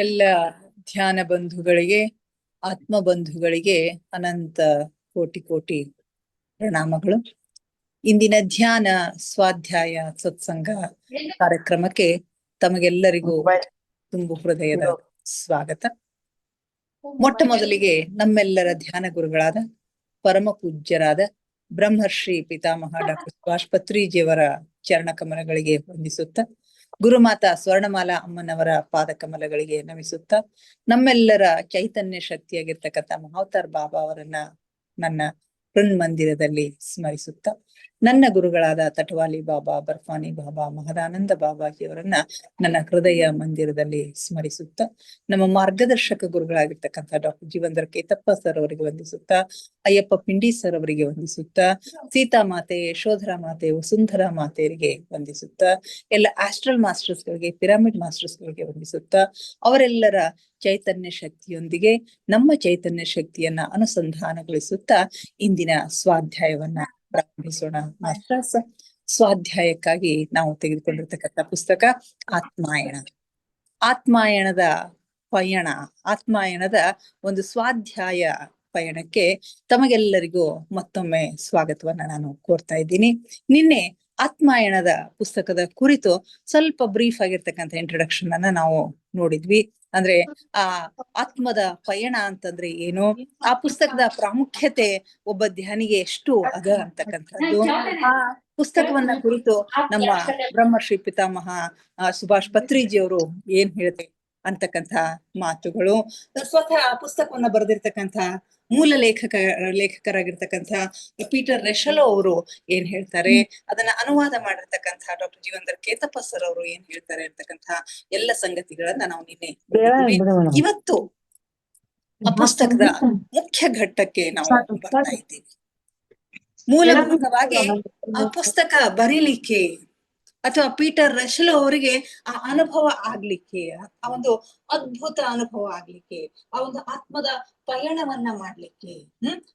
ಎಲ್ಲ ಧ್ಯಾನ ಬಂಧುಗಳಿಗೆ, ಆತ್ಮ ಬಂಧುಗಳಿಗೆ ಅನಂತ ಕೋಟಿ ಕೋಟಿ ಪ್ರಣಾಮಗಳು. ಇಂದಿನ ಧ್ಯಾನ ಸ್ವಾಧ್ಯಾಯ ಸತ್ಸಂಗ ಕಾರ್ಯಕ್ರಮಕ್ಕೆ ತಮಗೆಲ್ಲರಿಗೂ ತುಂಬು ಹೃದಯದ ಸ್ವಾಗತ. ಮೊಟ್ಟ ಮೊದಲಿಗೆ ನಮ್ಮೆಲ್ಲರ ಧ್ಯಾನ ಗುರುಗಳಾದ ಪರಮ ಪೂಜ್ಯರಾದ ಬ್ರಹ್ಮರ್ಷಿ ಪಿತಾಮಹ ಡಾಕ್ಟರ್ ಸುಭಾಷ್ ಪತ್ರಿಜಿಯವರ ಚರಣ ಕಮಲಗಳಿಗೆ ವಂದಿಸುತ್ತಾ, ಗುರುಮಾತಾ ಸ್ವರ್ಣಮಾಲಾ ಅಮ್ಮನವರ ಪಾದ ಕಮಲಗಳಿಗೆ ನಮಿಸುತ್ತಾ, ನಮ್ಮೆಲ್ಲರ ಚೈತನ್ಯ ಶಕ್ತಿಯಾಗಿರ್ತಕ್ಕಂಥ ಮಹಾವತಾರ್ ಬಾಬಾ ಅವರನ್ನ ನನ್ನ ಮಂದಿರದಲ್ಲಿ ಸ್ಮರಿಸುತ್ತಾ, ನನ್ನ ಗುರುಗಳಾದ ತಟವಾಲಿ ಬಾಬಾ, ಬರ್ಫಾನಿ ಬಾಬಾ, ಮಹದಾನಂದ ಬಾಬಾಜಿಯವರನ್ನ ನನ್ನ ಹೃದಯ ಮಂದಿರದಲ್ಲಿ ಸ್ಮರಿಸುತ್ತಾ, ನಮ್ಮ ಮಾರ್ಗದರ್ಶಕ ಗುರುಗಳಾಗಿರ್ತಕ್ಕಂಥ ಡಾಕ್ಟರ್ ಜೀವಂದರ್ ಕೇತಪ್ಪ ಸರ್ ಅವರಿಗೆ ವಂದಿಸುತ್ತಾ, ಅಯ್ಯಪ್ಪ ಪಿಂಡಿ ಸರ್ ಅವರಿಗೆ ವಂದಿಸುತ್ತಾ, ಸೀತಾ ಮಾತೆ, ಯಶೋಧರಾ ಮಾತೆ, ವಸುಂಧರಾ ಮಾತೆಯರಿಗೆ ವಂದಿಸುತ್ತಾ, ಎಲ್ಲ ಆಸ್ಟ್ರಲ್ ಮಾಸ್ಟರ್ಸ್ ಗಳಿಗೆ, ಪಿರಾಮಿಡ್ ಮಾಸ್ಟರ್ಸ್ ಗಳಿಗೆ ವಂದಿಸುತ್ತಾ, ಅವರೆಲ್ಲರ ಚೈತನ್ಯ ಶಕ್ತಿಯೊಂದಿಗೆ ನಮ್ಮ ಚೈತನ್ಯ ಶಕ್ತಿಯನ್ನ ಅನುಸಂಧಾನಗೊಳಿಸುತ್ತಾ ಇಂದಿನ ಸ್ವಾಧ್ಯಾಯವನ್ನ ಪ್ರಾರಂಭಿಸೋಣ. ಮಾಸ್ಟರ್ಸ್, ಸ್ವಾಧ್ಯಾಯಕ್ಕಾಗಿ ನಾವು ತೆಗೆದುಕೊಂಡಿರ್ತಕ್ಕಂಥ ಪುಸ್ತಕ ಆತ್ಮಾಯಣ. ಆತ್ಮಾಯಣದ ಪಯಣ, ಆತ್ಮಾಯಣದ ಒಂದು ಸ್ವಾಧ್ಯಾಯ ಪಯಣಕ್ಕೆ ತಮಗೆಲ್ಲರಿಗೂ ಮತ್ತೊಮ್ಮೆ ಸ್ವಾಗತವನ್ನ ನಾನು ಕೋರ್ತಾ ಇದ್ದೀನಿ. ನಿನ್ನೆ ಆತ್ಮಾಯಣದ ಪುಸ್ತಕದ ಕುರಿತು ಸ್ವಲ್ಪ ಬ್ರೀಫ್ ಆಗಿರ್ತಕ್ಕಂಥ ಇಂಟ್ರೊಡಕ್ಷನ್ ಅನ್ನ ನಾವು ನೋಡಿದ್ವಿ. ಅಂದ್ರೆ ಆ ಆತ್ಮದ ಪಯಣ ಅಂತಂದ್ರೆ ಏನು, ಆ ಪುಸ್ತಕದ ಪ್ರಾಮುಖ್ಯತೆ ಒಬ್ಬ ಧ್ಯಾನಿಗೆ ಎಷ್ಟು ಅದ ಅಂತಕ್ಕಂಥದ್ದು, ಆ ಪುಸ್ತಕವನ್ನ ಕುರಿತು ನಮ್ಮ ಬ್ರಹ್ಮರ್ಷಿ ಪಿತಾಮಹ ಸುಭಾಷ್ ಪತ್ರಿಜಿಯವರು ಏನ್ ಹೇಳ್ತಾರೆ ಅಂತಕ್ಕಂಥ ಮಾತುಗಳು, ಸ್ವತಃ ಆ ಪುಸ್ತಕವನ್ನ ಬರೆದಿರ್ತಕ್ಕಂಥ ಮೂಲ ಲೇಖಕರಾಗಿರ್ತಕ್ಕಂಥ ಪೀಟರ್ ರೆಶಲೋ ಅವರು ಏನ್ ಹೇಳ್ತಾರೆ, ಅದನ್ನ ಅನುವಾದ ಮಾಡಿರ್ತಕ್ಕಂಥ ಡಾಕ್ಟರ್ ಜೀವಂದರ್ ಕೇತಪ್ಪ ಸರ್ ಅವರು ಏನ್ ಹೇಳ್ತಾರೆ ಅಂತಕ್ಕಂಥ ಎಲ್ಲ ಸಂಗತಿಗಳನ್ನ ನಾವು ನಿನ್ನೆ ನೋಡಿದ್ವಿ. ಇವತ್ತು ಆ ಪುಸ್ತಕದ ಮುಖ್ಯ ಘಟ್ಟಕ್ಕೆ ನಾವು ಬರ್ತಾ ಇದ್ದೀವಿ. ಮೂಲಭೂತವಾಗಿ ಆ ಪುಸ್ತಕ ಬರೀಲಿಕ್ಕೆ ಅಥವಾ ಪೀಟರ್ ರೆಶಲೋ ಅವರಿಗೆ ಆ ಅನುಭವ ಆಗ್ಲಿಕ್ಕೆ, ಆ ಒಂದು ಅದ್ಭುತ ಅನುಭವ ಆಗ್ಲಿಕ್ಕೆ, ಆ ಒಂದು ಆತ್ಮದ ಪಯಣವನ್ನ ಮಾಡ್ಲಿಕ್ಕೆ,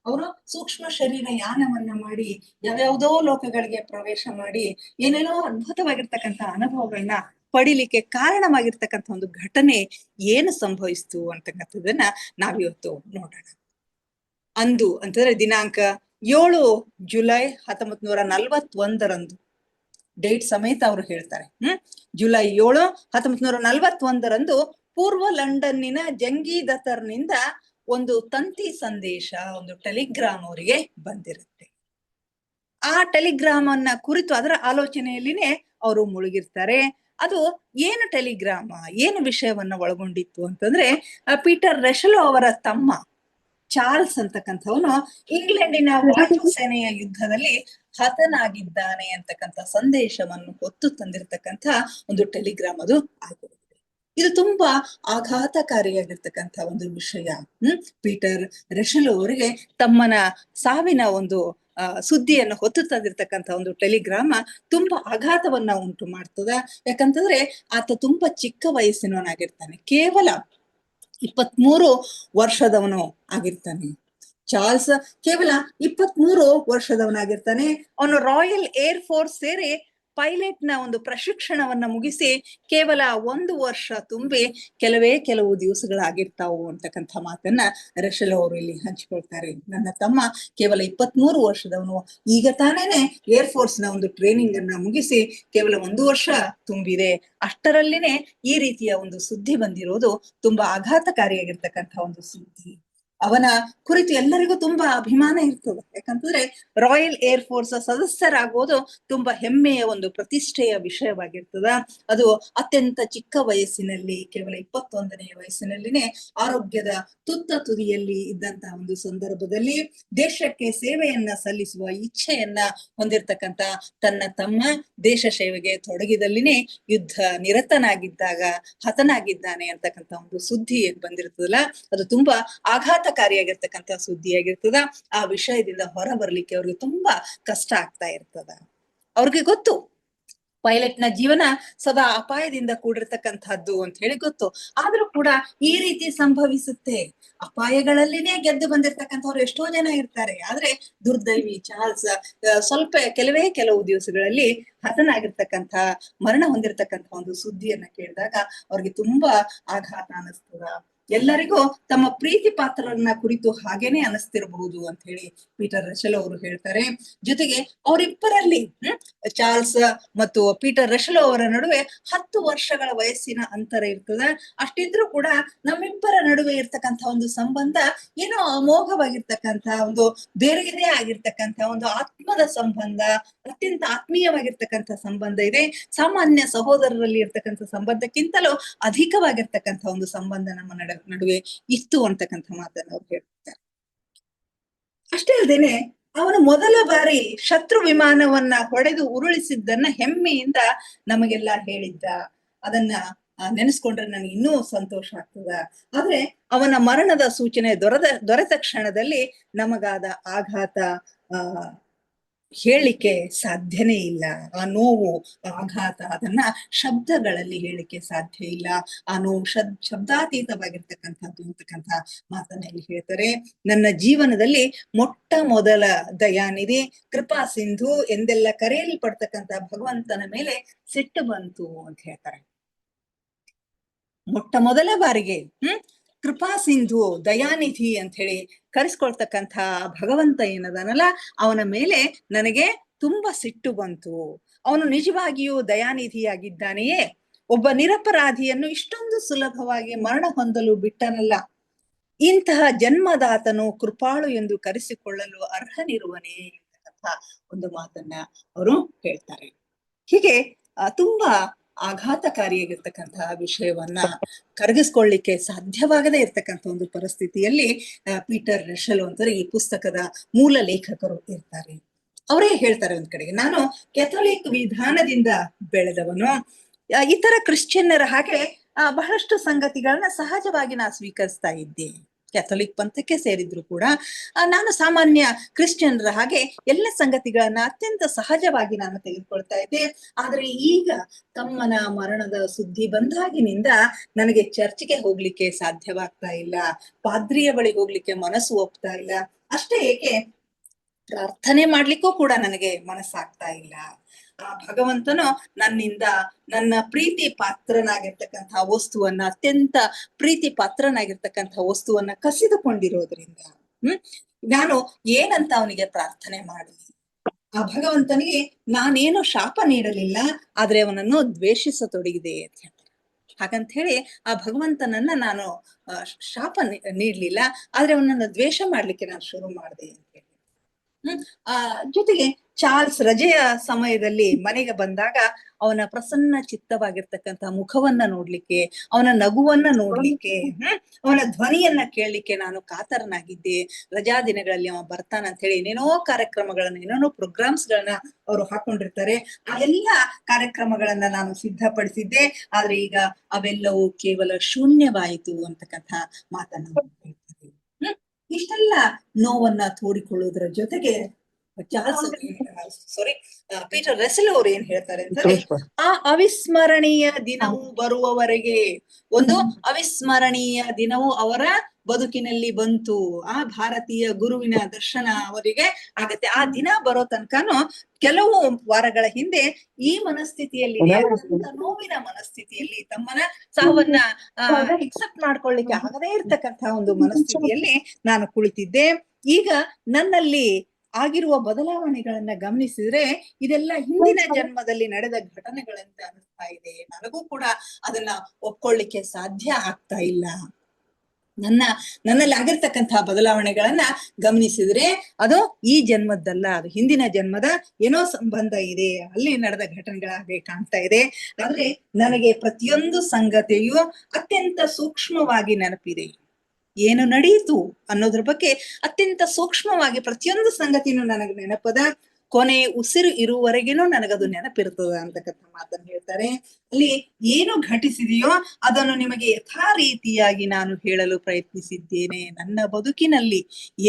ಅವರು ಸೂಕ್ಷ್ಮ ಶರೀರ ಯಾನವನ್ನ ಮಾಡಿ ಯಾವ್ಯಾವುದೋ ಲೋಕಗಳಿಗೆ ಪ್ರವೇಶ ಮಾಡಿ ಏನೇನೋ ಅದ್ಭುತವಾಗಿರ್ತಕ್ಕಂಥ ಅನುಭವಗಳನ್ನ ಪಡಿಲಿಕ್ಕೆ ಕಾರಣವಾಗಿರ್ತಕ್ಕಂಥ ಒಂದು ಘಟನೆ ಏನು ಸಂಭವಿಸ್ತು ಅಂತಕ್ಕಂಥದ್ದನ್ನ ನಾವಿವತ್ತು ನೋಡೋಣ. ಅಂದು ಅಂತಂದ್ರೆ ದಿನಾಂಕ 7 ಜುಲೈ 1941 ಡೇಟ್ ಸಮೇತ ಅವರು ಹೇಳ್ತಾರೆ. ಜುಲೈ 7, 1941 ಪೂರ್ವ ಲಂಡನ್ನಿನ ಜಂಗೀದತರ್ನಿಂದ ಒಂದು ತಂತಿ ಸಂದೇಶ, ಒಂದು ಟೆಲಿಗ್ರಾಮ್ ಅವರಿಗೆ ಬಂದಿರುತ್ತೆ. ಆ ಟೆಲಿಗ್ರಾಮ್ ಅನ್ನ ಕುರಿತು ಅದರ ಆಲೋಚನೆಯಲ್ಲಿನೇ ಅವರು ಮುಳುಗಿರ್ತಾರೆ. ಅದು ಏನು ಟೆಲಿಗ್ರಾಮ, ಏನು ವಿಷಯವನ್ನ ಒಳಗೊಂಡಿತ್ತು ಅಂತಂದ್ರೆ, ಪೀಟರ್ ರೆಶಲೋ ಅವರ ತಮ್ಮ ಚಾರ್ಲ್ಸ್ ಅಂತಕ್ಕಂಥವನು ಇಂಗ್ಲೆಂಡಿನ ವಾಯುಸೇನೆಯ ಯುದ್ಧದಲ್ಲಿ ಹತನಾಗಿದ್ದಾನೆ ಅಂತಕ್ಕಂಥ ಸಂದೇಶವನ್ನು ಹೊತ್ತು ತಂದಿರತಕ್ಕಂಥ ಒಂದು ಟೆಲಿಗ್ರಾಮ್ ಅದು ಆಗಿರುತ್ತೆ. ಇದು ತುಂಬಾ ಆಘಾತಕಾರಿಯಾಗಿರ್ತಕ್ಕಂಥ ಒಂದು ವಿಷಯ. ಪೀಟರ್ ರೆಶಲೋ ಅವರಿಗೆ ತಮ್ಮನ ಸಾವಿನ ಒಂದು ಸುದ್ದಿಯನ್ನು ಹೊತ್ತು ತಂದಿರ್ತಕ್ಕಂಥ ಒಂದು ಟೆಲಿಗ್ರಾಮ ತುಂಬಾ ಆಘಾತವನ್ನ ಉಂಟು ಮಾಡ್ತದ. ಯಾಕಂತಂದ್ರೆ ಆತ ತುಂಬಾ ಚಿಕ್ಕ ವಯಸ್ಸಿನವನಾಗಿರ್ತಾನೆ, ಕೇವಲ 23 ವರ್ಷದವನು ಆಗಿರ್ತಾನೆ. ಚಾರ್ಲ್ಸ್ ಕೇವಲ 23 ವರ್ಷದವನಾಗಿರ್ತಾನೆ. ಅವನು ರಾಯಲ್ ಏರ್ ಫೋರ್ಸ್ ಸೇರಿ ಪೈಲಟ್ ನ ಒಂದು ಪ್ರಶಿಕ್ಷಣವನ್ನ ಮುಗಿಸಿ ಕೇವಲ 1 ವರ್ಷ ತುಂಬಿ ಕೆಲವು ದಿವಸಗಳಾಗಿರ್ತಾವು ಅಂತಕ್ಕಂಥ ಮಾತನ್ನ ರೆಶಲೋ ಅವರು ಇಲ್ಲಿ ಹಂಚಿಕೊಳ್ತಾರೆ. ನನ್ನ ತಮ್ಮ ಕೇವಲ 23 ವರ್ಷದವನು, ಈಗ ತಾನೇನೆ ಏರ್ ಫೋರ್ಸ್ ನ ಒಂದು ಟ್ರೈನಿಂಗ್ ಅನ್ನ ಮುಗಿಸಿ ಕೇವಲ 1 ವರ್ಷ ತುಂಬಿದೆ, ಅಷ್ಟರಲ್ಲಿನೇ ಈ ರೀತಿಯ ಒಂದು ಸುದ್ದಿ ಬಂದಿರೋದು ತುಂಬಾ ಆಘಾತಕಾರಿಯಾಗಿರ್ತಕ್ಕಂಥ ಒಂದು ಸುದ್ದಿ. ಅವನ ಕುರಿತು ಎಲ್ಲರಿಗೂ ತುಂಬಾ ಅಭಿಮಾನ ಇರ್ತದೆ. ಯಾಕಂತಂದ್ರೆ ರಾಯಲ್ ಏರ್ ಫೋರ್ಸ್ ಸದಸ್ಯರಾಗೋದು ತುಂಬಾ ಹೆಮ್ಮೆಯ ಒಂದು ಪ್ರತಿಷ್ಠೆಯ ವಿಷಯವಾಗಿರ್ತದ. ಅದು ಅತ್ಯಂತ ಚಿಕ್ಕ ವಯಸ್ಸಿನಲ್ಲಿ, ಕೇವಲ 21ನೇ ವಯಸ್ಸಿನಲ್ಲಿನೇ ಆರೋಗ್ಯದ ತುದಿಯಲ್ಲಿ ಇದ್ದಂತಹ ಒಂದು ಸಂದರ್ಭದಲ್ಲಿ ದೇಶಕ್ಕೆ ಸೇವೆಯನ್ನ ಸಲ್ಲಿಸುವ ಇಚ್ಛೆಯನ್ನ ಹೊಂದಿರತಕ್ಕಂತ ತನ್ನ ತಮ್ಮ ದೇಶ ಸೇವೆಗೆ ತೊಡಗಿದಲ್ಲಿನೇ ಯುದ್ಧ ನಿರತನಾಗಿದ್ದಾಗ ಹತನಾಗಿದ್ದಾನೆ ಅಂತಕ್ಕಂಥ ಒಂದು ಸುದ್ದಿ ಏನ್ ಬಂದಿರ್ತದಲ್ಲ, ಅದು ತುಂಬಾ ಆಘಾತಕಾರಿಯಾಗಿರ್ತಕ್ಕಂಥ ಸುದ್ದಿಯಾಗಿರ್ತದ. ಆ ವಿಷಯದಿಂದ ಹೊರ ಬರ್ಲಿಕ್ಕೆ ಅವ್ರಿಗೆ ತುಂಬಾ ಕಷ್ಟ ಆಗ್ತಾ ಇರ್ತದ. ಅವ್ರಿಗೆ ಗೊತ್ತು ಪೈಲಟ್ ನ ಜೀವನ ಸದಾ ಅಪಾಯದಿಂದ ಕೂಡಿರ್ತಕ್ಕಂಥದ್ದು ಅಂತ ಹೇಳಿ ಗೊತ್ತು. ಆದ್ರೂ ಕೂಡ ಈ ರೀತಿ ಸಂಭವಿಸುತ್ತೆ. ಅಪಾಯಗಳಲ್ಲಿನೇ ಗೆದ್ದು ಬಂದಿರ್ತಕ್ಕಂಥವ್ರು ಎಷ್ಟೋ ಜನ ಇರ್ತಾರೆ. ಆದ್ರೆ ದುರ್ದೈವಿ ಚಾರ್ಲ್ಸ್ ಕೆಲವು ದಿವಸಗಳಲ್ಲಿ ಹತನಾಗಿರ್ತಕ್ಕಂಥ, ಮರಣ ಹೊಂದಿರತಕ್ಕಂಥ ಒಂದು ಸುದ್ದಿಯನ್ನ ಕೇಳಿದಾಗ ಅವ್ರಿಗೆ ತುಂಬಾ ಆಘಾತ ಅನಿಸ್ತದ. ಎಲ್ಲರಿಗೂ ತಮ್ಮ ಪ್ರೀತಿ ಪಾತ್ರರನ್ನ ಕುರಿತು ಹಾಗೇನೆ ಅನಿಸ್ತಿರಬಹುದು ಅಂತ ಹೇಳಿ ಪೀಟರ್ ರಶೆಲ್ ಅವರು ಹೇಳ್ತಾರೆ. ಜೊತೆಗೆ ಅವರಿಬ್ಬರಲ್ಲಿ ಚಾರ್ಲ್ಸ್ ಮತ್ತು ಪೀಟರ್ ರಶೆಲ್ ಅವರ ನಡುವೆ 10 ವರ್ಷಗಳ ವಯಸ್ಸಿನ ಅಂತರ ಇರ್ತದೆ. ಅಷ್ಟಿದ್ರೂ ಕೂಡ ನಮ್ಮಿಬ್ಬರ ನಡುವೆ ಇರ್ತಕ್ಕಂಥ ಒಂದು ಸಂಬಂಧ ಏನೋ ಅಮೋಘವಾಗಿರ್ತಕ್ಕಂಥ ಒಂದು ಬೇರೆಯದೇ ಆಗಿರ್ತಕ್ಕಂಥ ಒಂದು ಆತ್ಮದ ಸಂಬಂಧ, ಅತ್ಯಂತ ಆತ್ಮೀಯವಾಗಿರ್ತಕ್ಕಂಥ ಸಂಬಂಧ ಇದೆ. ಸಾಮಾನ್ಯ ಸಹೋದರರಲ್ಲಿ ಇರ್ತಕ್ಕಂಥ ಸಂಬಂಧಕ್ಕಿಂತಲೂ ಅಧಿಕವಾಗಿರ್ತಕ್ಕಂಥ ಒಂದು ಸಂಬಂಧ ನಮ್ಮ ನಡುವೆ ಇತ್ತು ಅಂತಕ್ಕಂಥ ಮಾತನ್ನ ಅವ್ರು ಹೇಳ್ತಾರೆ. ಅಷ್ಟೇ ಅಲ್ಲದೇನೆ ಅವನು ಮೊದಲ ಬಾರಿ ಶತ್ರು ವಿಮಾನವನ್ನ ಹೊಡೆದು ಉರುಳಿಸಿದ್ದನ್ನ ಹೆಮ್ಮೆಯಿಂದ ನಮಗೆಲ್ಲ ಹೇಳಿದ್ದ. ಅದನ್ನ ನೆನೆಸ್ಕೊಂಡ್ರೆ ನನಗೆ ಇನ್ನೂ ಸಂತೋಷ ಆಗ್ತದ. ಆದ್ರೆ ಅವನ ಮರಣದ ಸೂಚನೆ ದೊರೆತ ಕ್ಷಣದಲ್ಲಿ ನಮಗಾದ ಆಘಾತ ಹೇಳಿಕೆ ಸಾಧ್ಯನೇ ಇಲ್ಲ. ಆ ನೋವು, ಆಘಾತ ಅದನ್ನ ಶಬ್ದಗಳಲ್ಲಿ ಹೇಳಿಕೆ ಸಾಧ್ಯ ಇಲ್ಲ. ಆ ನೋವು ಶಬ್ದಾತೀತವಾಗಿರ್ತಕ್ಕಂಥದ್ದು ಅಂತಕ್ಕಂಥ ಮಾತನ್ನ ಇಲ್ಲಿ ಹೇಳ್ತಾರೆ. ನನ್ನ ಜೀವನದಲ್ಲಿ ಮೊಟ್ಟ ಮೊದಲ ದಯಾನಿಧಿ, ಕೃಪಾ ಸಿಂಧು ಎಂದೆಲ್ಲ ಕರೆಯಲ್ಪಡ್ತಕ್ಕಂಥ ಭಗವಂತನ ಮೇಲೆ ಸಿಟ್ಟು ಬಂತು ಅಂತ ಹೇಳ್ತಾರೆ. ಮೊಟ್ಟ ಮೊದಲ ಬಾರಿಗೆ ಕೃಪಾ ಸಿಂಧು, ದಯಾನಿಧಿ ಅಂತ ಹೇಳಿ ಕರೆಸ್ಕೊಳ್ತಕ್ಕಂಥ ಭಗವಂತ ಏನದನಲ್ಲ, ಅವನ ಮೇಲೆ ನನಗೆ ತುಂಬಾ ಸಿಟ್ಟು ಬಂತು. ಅವನು ನಿಜವಾಗಿಯೂ ದಯಾನಿಧಿಯಾಗಿದ್ದಾನೆಯೇ? ಒಬ್ಬ ನಿರಪರಾಧಿಯನ್ನು ಇಷ್ಟೊಂದು ಸುಲಭವಾಗಿ ಮರಣ ಹೊಂದಲು ಬಿಟ್ಟನಲ್ಲ. ಇಂತಹ ಜನ್ಮದಾತನು ಕೃಪಾಳು ಎಂದು ಕರೆಸಿಕೊಳ್ಳಲು ಅರ್ಹನಿರುವನೇ ಅಂತಕ್ಕಂಥ ಒಂದು ಮಾತನ್ನ ಅವರು ಹೇಳ್ತಾರೆ. ಹೀಗೆ ತುಂಬಾ ಆಘಾತಕಾರಿಯಾಗಿರ್ತಕ್ಕಂತಹ ವಿಷಯವನ್ನ ಕರಗಿಸ್ಕೊಳ್ಳಿಕ್ಕೆ ಸಾಧ್ಯವಾಗದೇ ಇರ್ತಕ್ಕಂಥ ಒಂದು ಪರಿಸ್ಥಿತಿಯಲ್ಲಿ ಪೀಟರ್ ರಶೆಲ್ ಅಂತಾರೆ ಈ ಪುಸ್ತಕದ ಮೂಲ ಲೇಖಕರು ಇರ್ತಾರೆ. ಅವರೇ ಹೇಳ್ತಾರೆ ಒಂದ್ ಕಡೆಗೆ, ನಾನು ಕೆಥೋಲಿಕ್ ವಿಧಾನದಿಂದ ಬೆಳೆದವನು. ಇತರ ಕ್ರಿಶ್ಚಿಯನ್ನರ ಹಾಗೆ ಬಹಳಷ್ಟು ಸಂಗತಿಗಳನ್ನ ಸಹಜವಾಗಿ ನಾ ಸ್ವೀಕರಿಸ್ತಾ ಇದ್ದೆ. ಕ್ಯಾಥೋಲಿಕ್ ಪಂಥಕ್ಕೆ ಸೇರಿದ್ರು ಕೂಡ ನಾನು ಸಾಮಾನ್ಯ ಕ್ರಿಶ್ಚಿಯನ್ರ ಹಾಗೆ ಎಲ್ಲ ಸಂಗತಿಗಳನ್ನ ಅತ್ಯಂತ ಸಹಜವಾಗಿ ನಾನು ತೆಗೆದುಕೊಳ್ತಾ ಇದ್ದೆ. ಆದ್ರೆ ಈಗ ತಮ್ಮನ ಮರಣದ ಸುದ್ದಿ ಬಂದಾಗಿನಿಂದ ನನಗೆ ಚರ್ಚ್ಗೆ ಹೋಗ್ಲಿಕ್ಕೆ ಸಾಧ್ಯವಾಗ್ತಾ ಇಲ್ಲ, ಪಾದ್ರಿಯ ಬಳಿಗೆ ಹೋಗ್ಲಿಕ್ಕೆ ಮನಸ್ಸು ಒಪ್ತಾ ಇಲ್ಲ. ಅಷ್ಟೇ ಏಕೆ, ಪ್ರಾರ್ಥನೆ ಮಾಡ್ಲಿಕ್ಕೂ ಕೂಡ ನನಗೆ ಮನಸ್ಸಾಗ್ತಾ ಇಲ್ಲ. ಆ ಭಗವಂತನು ನನ್ನಿಂದ ನನ್ನ ಪ್ರೀತಿ ಪಾತ್ರನಾಗಿರ್ತಕ್ಕಂಥ ವಸ್ತುವನ್ನ, ಅತ್ಯಂತ ಪ್ರೀತಿ ಪಾತ್ರನಾಗಿರ್ತಕ್ಕಂಥ ವಸ್ತುವನ್ನ ಕಸಿದುಕೊಂಡಿರೋದ್ರಿಂದ ನಾನು ಏನಂತ ಅವನಿಗೆ ಪ್ರಾರ್ಥನೆ ಮಾಡಲಿ? ಆ ಭಗವಂತನಿಗೆ ನಾನೇನು ಶಾಪ ನೀಡಲಿಲ್ಲ, ಆದ್ರೆ ಅವನನ್ನು ದ್ವೇಷಿಸತೊಡಗಿದೆ ಅಂತ ಹೇಳ್ತಾರೆ. ಹಾಗಂತ ಹೇಳಿ ಆ ಭಗವಂತನನ್ನ ನಾನು ಶಾಪ ನೀಡ್ಲಿಲ್ಲ, ಆದ್ರೆ ಅವನನ್ನ ದ್ವೇಷ ಮಾಡ್ಲಿಕ್ಕೆ ನಾನು ಶುರು ಮಾಡಿದೆ ಅಂತ ಹೇಳಿ. ಜೊತೆಗೆ ಚಾರ್ಲ್ಸ್ ರಜೆಯ ಸಮಯದಲ್ಲಿ ಮನೆಗೆ ಬಂದಾಗ ಅವನ ಪ್ರಸನ್ನ ಚಿತ್ತವಾಗಿರ್ತಕ್ಕಂಥ ಮುಖವನ್ನ ನೋಡ್ಲಿಕ್ಕೆ, ಅವನ ನಗುವನ್ನ ನೋಡ್ಲಿಕ್ಕೆ, ಅವನ ಧ್ವನಿಯನ್ನ ಕೇಳಲಿಕ್ಕೆ ನಾನು ಕಾತರನಾಗಿದ್ದೆ. ರಜಾ ದಿನಗಳಲ್ಲಿ ಅವ ಬರ್ತಾನಂತ ಹೇಳಿ ಏನೇನೋ ಕಾರ್ಯಕ್ರಮಗಳನ್ನ, ಏನೇನೋ ಪ್ರೋಗ್ರಾಮ್ಸ್ ಗಳನ್ನ ಅವರು ಹಾಕೊಂಡಿರ್ತಾರೆ. ಆ ಎಲ್ಲ ಕಾರ್ಯಕ್ರಮಗಳನ್ನ ನಾನು ಸಿದ್ಧಪಡಿಸಿದ್ದೆ. ಆದ್ರೆ ಈಗ ಅವೆಲ್ಲವೂ ಕೇವಲ ಶೂನ್ಯವಾಯಿತು ಅಂತಕ್ಕಂಥ ಮಾತನ್ನ ಹೇಳ್ತಾರೆ. ಇಷ್ಟೆಲ್ಲ ನೋವನ್ನ ತೋಡಿಕೊಳ್ಳುವುದರ ಜೊತೆಗೆ ಪೀಟರ್ ರಸೆಲ್ ಅವ್ರು ಏನ್ ಹೇಳ್ತಾರೆ ಅಂದ್ರೆ, ಆ ಅವಿಸ್ಮರಣೀಯ ದಿನವು ಬರುವವರೆಗೆ, ಒಂದು ಅವಿಸ್ಮರಣೀಯ ದಿನವು ಅವರ ಬದುಕಿನಲ್ಲಿ ಬಂತು. ಆ ಭಾರತೀಯ ಗುರುವಿನ ದರ್ಶನ ಅವರಿಗೆ ಆಗತ್ತೆ. ಆ ದಿನ ಬರೋ ತನಕನು ಕೆಲವು ವಾರಗಳ ಹಿಂದೆ ಈ ಮನಸ್ಥಿತಿಯಲ್ಲಿ, ನೋವಿನ ಮನಸ್ಥಿತಿಯಲ್ಲಿ, ತಮ್ಮನ ಸಾವನ್ನ ಎಕ್ಸೆಪ್ಟ್ ಮಾಡ್ಕೊಳ್ಳಿಕ್ಕೆ ಆಗದೇ ಇರ್ತಕ್ಕಂಥ ಒಂದು ಮನಸ್ಥಿತಿಯಲ್ಲಿ ನಾನು ಕುಳಿತಿದ್ದೆ. ಈಗ ನನ್ನಲ್ಲಿ ಆಗಿರುವ ಬದಲಾವಣೆಗಳನ್ನ ಗಮನಿಸಿದ್ರೆ ಇದೆಲ್ಲ ಹಿಂದಿನ ಜನ್ಮದಲ್ಲಿ ನಡೆದ ಘಟನೆಗಳಂತ ಅನಿಸ್ತಾ ಇದೆ. ನನಗೂ ಕೂಡ ಅದನ್ನ ಒಪ್ಕೊಳ್ಳಿಕ್ಕೆ ಸಾಧ್ಯ ಆಗ್ತಾ ಇಲ್ಲ. ನನ್ನಲ್ಲಿ ಆಗಿರ್ತಕ್ಕಂತಹ ಬದಲಾವಣೆಗಳನ್ನ ಗಮನಿಸಿದ್ರೆ ಅದು ಈ ಜನ್ಮದ್ದಲ್ಲ, ಅದು ಹಿಂದಿನ ಜನ್ಮದ ಏನೋ ಸಂಬಂಧ ಇದೆ, ಅಲ್ಲಿ ನಡೆದ ಘಟನೆಗಳಾಗೆ ಕಾಣ್ತಾ ಇದೆ. ಆದ್ರೆ ನನಗೆ ಪ್ರತಿಯೊಂದು ಸಂಗತಿಯು ಅತ್ಯಂತ ಸೂಕ್ಷ್ಮವಾಗಿ ನೆನಪಿದೆ. ಏನು ನಡೆಯಿತು ಅನ್ನೋದ್ರ ಬಗ್ಗೆ ಅತ್ಯಂತ ಸೂಕ್ಷ್ಮವಾಗಿ ಪ್ರತಿಯೊಂದು ಸಂಗತಿನೂ ನನಗೆ ನೆನಪದ. ಕೊನೆ ಉಸಿರು ಇರುವವರೆಗೇನೂ ನನಗದು ನೆನಪಿರ್ತದ ಅಂತಕ್ಕಂಥ ಮಾತನ್ನ ಹೇಳ್ತಾರೆ. ಅಲ್ಲಿ ಏನು ಘಟಿಸಿದೆಯೋ ಅದನ್ನು ನಿಮಗೆ ಯಥಾ ರೀತಿಯಾಗಿ ನಾನು ಹೇಳಲು ಪ್ರಯತ್ನಿಸಿದ್ದೇನೆ. ನನ್ನ ಬದುಕಿನಲ್ಲಿ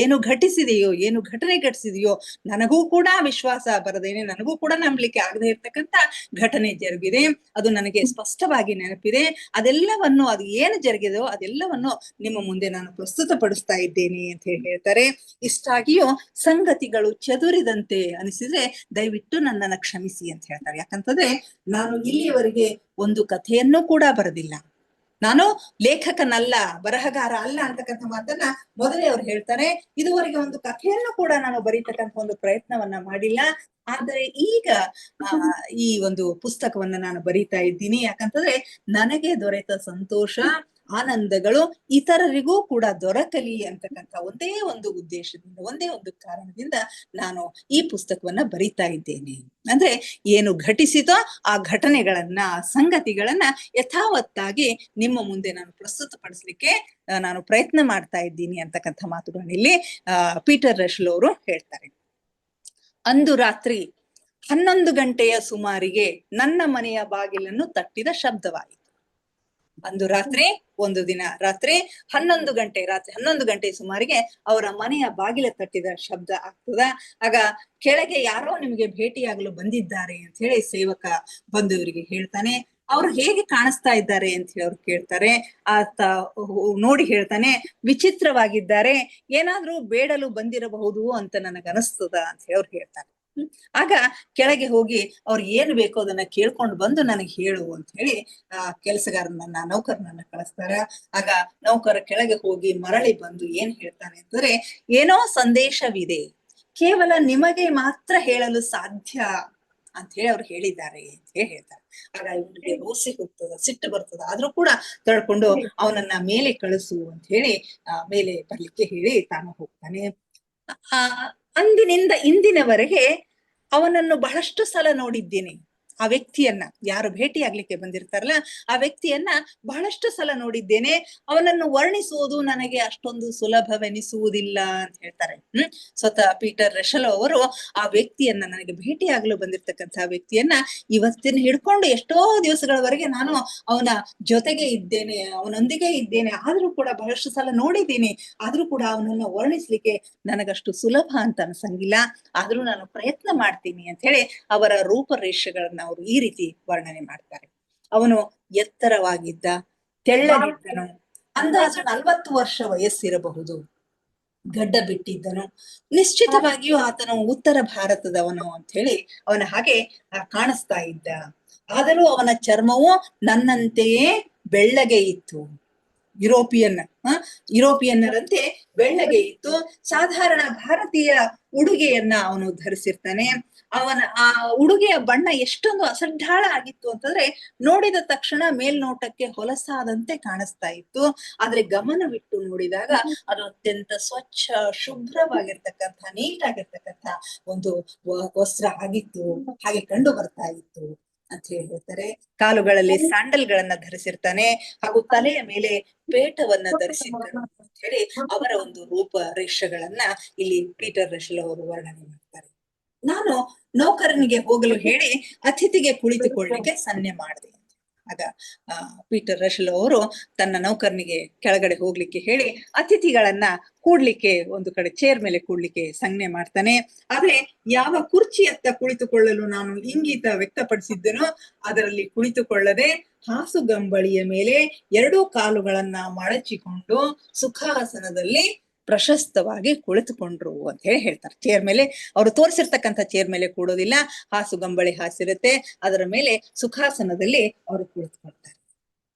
ಏನು ಘಟಿಸಿದೆಯೋ, ಏನು ಘಟನೆ ಘಟಿಸಿದೆಯೋ, ನನಗೂ ಕೂಡ ವಿಶ್ವಾಸ ಬರದೇನೆ, ನನಗೂ ಕೂಡ ನಂಬಲಿಕ್ಕೆ ಆಗದೆ ಇರ್ತಕ್ಕಂಥ ಘಟನೆ ಜರುಗಿದೆ. ಅದು ನನಗೆ ಸ್ಪಷ್ಟವಾಗಿ ನೆನಪಿದೆ. ಅದೆಲ್ಲವನ್ನು, ಅದು ಏನು ಜರುಗಿದೆಯೋ ಅದೆಲ್ಲವನ್ನು ನಿಮ್ಮ ಮುಂದೆ ನಾನು ಪ್ರಸ್ತುತಪಡಿಸ್ತಾ ಇದ್ದೇನೆ ಅಂತ ಹೇಳ್ತಾರೆ. ಇಷ್ಟಾಗಿಯೂ ಸಂಗತಿಗಳು ಚದುರಿದಂತೆ ಅನಿಸಿದ್ರೆ ದಯವಿಟ್ಟು ನನ್ನನ್ನು ಕ್ಷಮಿಸಿ ಅಂತ ಹೇಳ್ತಾರೆ. ಯಾಕಂತಂದ್ರೆ ನಾನು ಇಲ್ಲಿಯವರೆಗೆ ಒಂದು ಕಥೆಯನ್ನು ಕೂಡ ಬರೆದಿಲ್ಲ. ನಾನು ಲೇಖಕನಲ್ಲ, ಬರಹಗಾರ ಅಲ್ಲ ಅಂತಕ್ಕಂಥ ಮಾತನ್ನ ಮೊದಲೇ ಅವ್ರು ಹೇಳ್ತಾರೆ. ಇದುವರೆಗೆ ಒಂದು ಕಥೆಯನ್ನು ಕೂಡ ನಾನು ಬರೀತಕ್ಕಂಥ ಒಂದು ಪ್ರಯತ್ನವನ್ನ ಮಾಡಿಲ್ಲ. ಆದರೆ ಈಗ ಈ ಒಂದು ಪುಸ್ತಕವನ್ನ ನಾನು ಬರೀತಾ ಇದ್ದೀನಿ. ಯಾಕಂತಂದ್ರೆ ನನಗೆ ದೊರೆತ ಸಂತೋಷ, ಆನಂದಗಳು ಇತರರಿಗೂ ಕೂಡ ದೊರಕಲಿ ಅಂತಕ್ಕಂಥ ಒಂದೇ ಒಂದು ಉದ್ದೇಶದಿಂದ, ಒಂದೇ ಒಂದು ಕಾರಣದಿಂದ ನಾನು ಈ ಪುಸ್ತಕವನ್ನ ಬರೀತಾ ಇದ್ದೇನೆ. ಅಂದ್ರೆ ಏನು ಘಟಿಸಿತೋ ಆ ಘಟನೆಗಳನ್ನ, ಆ ಸಂಗತಿಗಳನ್ನ ಯಥಾವತ್ತಾಗಿ ನಿಮ್ಮ ಮುಂದೆ ನಾನು ಪ್ರಸ್ತುತಪಡಿಸ್ಲಿಕ್ಕೆ ನಾನು ಪ್ರಯತ್ನ ಮಾಡ್ತಾ ಇದ್ದೀನಿ ಅಂತಕ್ಕಂಥ ಮಾತುಗಳನ್ನ ಇಲ್ಲಿ ಪೀಟರ್ ರಶೆಲ್ ಅವರು ಹೇಳ್ತಾರೆ. ಅಂದು ರಾತ್ರಿ 11 ಗಂಟೆಯ ಸುಮಾರಿಗೆ ನನ್ನ ಮನೆಯ ಬಾಗಿಲನ್ನು ತಟ್ಟಿದ ಶಬ್ದವಾಯಿತು. ಅಂದು ರಾತ್ರಿ, ಒಂದು ದಿನ ರಾತ್ರಿ 11 ಗಂಟೆ, ರಾತ್ರಿ 11 ಗಂಟೆ ಸುಮಾರಿಗೆ ಅವರ ಮನೆಯ ಬಾಗಿಲ ತಟ್ಟಿದ ಶಬ್ದ ಆಗ್ತದ. ಆಗ ಕೆಳಗೆ ಯಾರೋ ನಿಮಗೆ ಭೇಟಿಯಾಗಲು ಬಂದಿದ್ದಾರೆ ಅಂತ ಹೇಳಿ ಸೇವಕ ಬಂದು ಇವರಿಗೆ ಹೇಳ್ತಾನೆ. ಅವ್ರು ಹೇಗೆ ಕಾಣಿಸ್ತಾ ಇದ್ದಾರೆ ಅಂತ ಹೇಳಿ ಅವ್ರು ಕೇಳ್ತಾರೆ. ಆತ ನೋಡಿ ಹೇಳ್ತಾನೆ, ವಿಚಿತ್ರವಾಗಿದ್ದಾರೆ, ಏನಾದ್ರೂ ಬೇಡಲು ಬಂದಿರಬಹುದು ಅಂತ ನನಗನಿಸ್ತದ ಅಂತ ಹೇಳಿ ಅವ್ರು ಹೇಳ್ತಾರೆ. ಆಗ ಕೆಳಗೆ ಹೋಗಿ ಅವ್ರು ಏನು ಬೇಕೋ ಅದನ್ನ ಕೇಳ್ಕೊಂಡು ಬಂದು ನನಗೆ ಹೇಳು ಅಂತ ಹೇಳಿ ಕೆಲಸಗಾರನನ್ನ, ನೌಕರನನ್ನ ಕಳಿಸ್ತಾರ. ಆಗ ನೌಕರ ಕೆಳಗೆ ಹೋಗಿ ಮರಳಿ ಬಂದು ಏನ್ ಹೇಳ್ತಾನೆ ಅಂತಂದ್ರೆ, ಏನೋ ಸಂದೇಶವಿದೆ, ಕೇವಲ ನಿಮಗೆ ಮಾತ್ರ ಹೇಳಲು ಸಾಧ್ಯ ಅಂತ ಹೇಳಿ ಅವ್ರು ಹೇಳಿದ್ದಾರೆ ಅಂತ ಹೇಳಿ ಹೇಳ್ತಾರೆ. ಆಗ ಇವ್ರಿಗೆ ರೋಸಿ ಹೋಗ್ತದ, ಸಿಟ್ಟು ಬರ್ತದ. ಆದ್ರೂ ಕೂಡ ತಳ್ಕೊಂಡು ಅವನನ್ನ ಮೇಲೆ ಕಳಿಸು ಅಂತ ಹೇಳಿ ಮೇಲೆ ಬರ್ಲಿಕ್ಕೆ ಹೇಳಿ ತಾನು ಹೋಗ್ತಾನೆ. ಅಂದಿನಿಂದ ಇಂದಿನವರೆಗೆ ಅವನನ್ನು ಬಹಳಷ್ಟು ಸಲ ನೋಡಿದ್ದೀನಿ. ಆ ವ್ಯಕ್ತಿಯನ್ನ, ಯಾರು ಭೇಟಿ ಆಗ್ಲಿಕ್ಕೆ ಬಂದಿರ್ತಾರಲ್ಲ ಆ ವ್ಯಕ್ತಿಯನ್ನ ಬಹಳಷ್ಟು ಸಲ ನೋಡಿದ್ದೇನೆ. ಅವನನ್ನು ವರ್ಣಿಸುವುದು ನನಗೆ ಅಷ್ಟೊಂದು ಸುಲಭವೆನಿಸುವುದಿಲ್ಲ ಅಂತ ಹೇಳ್ತಾರೆ. ಸ್ವತಃ ಪೀಟರ್ ರಶೆಲ್ ಅವರು ಆ ವ್ಯಕ್ತಿಯನ್ನ, ನನಗೆ ಭೇಟಿ ಆಗಲು ಬಂದಿರ್ತಕ್ಕಂಥ ವ್ಯಕ್ತಿಯನ್ನ ಇವತ್ತಿನ ಹಿಡ್ಕೊಂಡು ಎಷ್ಟೋ ದಿವಸಗಳವರೆಗೆ ನಾನು ಅವನ ಜೊತೆಗೆ ಇದ್ದೇನೆ, ಅವನೊಂದಿಗೆ ಇದ್ದೇನೆ, ಆದ್ರೂ ಕೂಡ ಬಹಳಷ್ಟು ಸಲ ನೋಡಿದ್ದೀನಿ. ಆದ್ರೂ ಕೂಡ ಅವನನ್ನ ವರ್ಣಿಸ್ಲಿಕ್ಕೆ ನನಗಷ್ಟು ಸುಲಭ ಅಂತ ಅನ್ಸಂಗಿಲ್ಲ. ಆದ್ರೂ ನಾನು ಪ್ರಯತ್ನ ಮಾಡ್ತೀನಿ ಅಂತ ಹೇಳಿ ಅವರ ರೂಪರೇಷೆಗಳನ್ನ ಅವರು ಈ ರೀತಿ ವರ್ಣನೆ ಮಾಡ್ತಾರೆ. ಅವನು ಎತ್ತರವಾಗಿದ್ದ, ತೆಳ್ಳಗಿದ್ದನು, ಅಂದಾಜು 40 ವರ್ಷ ವಯಸ್ಸಿರಬಹುದು, ಗಡ್ಡ ಬಿಟ್ಟಿದ್ದನು. ನಿಶ್ಚಿತವಾಗಿಯೂ ಆತನು ಉತ್ತರ ಭಾರತದವನು ಅಂತ ಹೇಳಿ ಅವನ ಹಾಗೆ ಕಾಣಿಸ್ತಾ ಇದ್ದ. ಆದರೂ ಅವನ ಚರ್ಮವು ನನ್ನಂತೆಯೇ ಬೆಳ್ಳಗೆ ಇತ್ತು. ಯುರೋಪಿಯನ್ನರಂತೆ ಬೆಳ್ಳಗೆ ಇತ್ತು. ಸಾಧಾರಣ ಭಾರತೀಯ ಉಡುಗೆಯನ್ನ ಅವನು ಧರಿಸಿರ್ತಾನೆ. ಅವನ ಆ ಉಡುಗೆಯ ಬಣ್ಣ ಎಷ್ಟೊಂದು ಅಸಡ್ಡಾಳ ಆಗಿತ್ತು ಅಂತಂದ್ರೆ ನೋಡಿದ ತಕ್ಷಣ ಮೇಲ್ನೋಟಕ್ಕೆ ಹೊಲಸಾದಂತೆ ಕಾಣಿಸ್ತಾ ಇತ್ತು. ಆದ್ರೆ ಗಮನವಿಟ್ಟು ನೋಡಿದಾಗ ಅದು ಅತ್ಯಂತ ಸ್ವಚ್ಛ, ಶುಭ್ರವಾಗಿರ್ತಕ್ಕಂಥ, ನೀಟಾಗಿರ್ತಕ್ಕಂಥ ಒಂದು ವಸ್ತ್ರ ಆಗಿತ್ತು, ಹಾಗೆ ಕಂಡು ಬರ್ತಾ ಇತ್ತು ಅಂತ ಹೇಳ್ತಾರೆ. ಕಾಲುಗಳಲ್ಲಿ ಸ್ಯಾಂಡಲ್ಗಳನ್ನ ಧರಿಸಿರ್ತಾನೆ, ಹಾಗೂ ತಲೆಯ ಮೇಲೆ ಪೇಟವನ್ನ ಧರಿಸಿರ್ತಾನೆ ಅಂತ ಹೇಳಿ ಅವರ ಒಂದು ರೂಪ ರೇಷೆಗಳನ್ನ ಇಲ್ಲಿ ಪೀಟರ್ ರಶೆಲ್ ಅವರು ವರ್ಣನೆ ಮಾಡ್ತಾರೆ. ನಾನು ನೌಕರನಿಗೆ ಹೋಗಲು ಹೇಳಿ ಅತಿಥಿಗೆ ಕುಳಿತುಕೊಳ್ಳಿಕ್ಕೆ ಸನ್ನೆ ಮಾಡಿದೆ. ಆಗ ಪೀಟರ್ ರಶೆಲ್ ಅವರು ತನ್ನ ನೌಕರನಿಗೆ ಕೆಳಗಡೆ ಹೋಗ್ಲಿಕ್ಕೆ ಹೇಳಿ ಅತಿಥಿಗಳನ್ನ ಕೂಡ್ಲಿಕ್ಕೆ ಒಂದು ಕಡೆ ಚೇರ್ ಮೇಲೆ ಕೂಡ್ಲಿಕ್ಕೆ ಸಂಜ್ಞೆ ಮಾಡ್ತಾನೆ. ಆದ್ರೆ ಯಾವ ಕುರ್ಚಿಯತ್ತ ಕುಳಿತುಕೊಳ್ಳಲು ನಾನು ಇಂಗಿತ ವ್ಯಕ್ತಪಡಿಸಿದ್ದನೋ ಅದರಲ್ಲಿ ಕುಳಿತುಕೊಳ್ಳದೆ ಹಾಸುಗಂಬಳಿಯ ಮೇಲೆ 2 ಕಾಲುಗಳನ್ನ ಮಡಚಿಕೊಂಡು ಸುಖಾಸನದಲ್ಲಿ ಪ್ರಶಸ್ತವಾಗಿ ಕುಳಿತುಕೊಂಡ್ರು ಅಂತ ಹೇಳಿ ಹೇಳ್ತಾರೆ. ಚೇರ್ ಮೇಲೆ, ಅವರು ತೋರಿಸಿರ್ತಕ್ಕಂಥ ಚೇರ್ ಮೇಲೆ ಕೂಡೋದಿಲ್ಲ, ಹಾಸುಗಂಬಳಿ ಹಾಸಿರುತ್ತೆ, ಅದರ ಮೇಲೆ ಸುಖಾಸನದಲ್ಲಿ ಅವರು ಕುಳಿತುಕೊಳ್ತಾರೆ.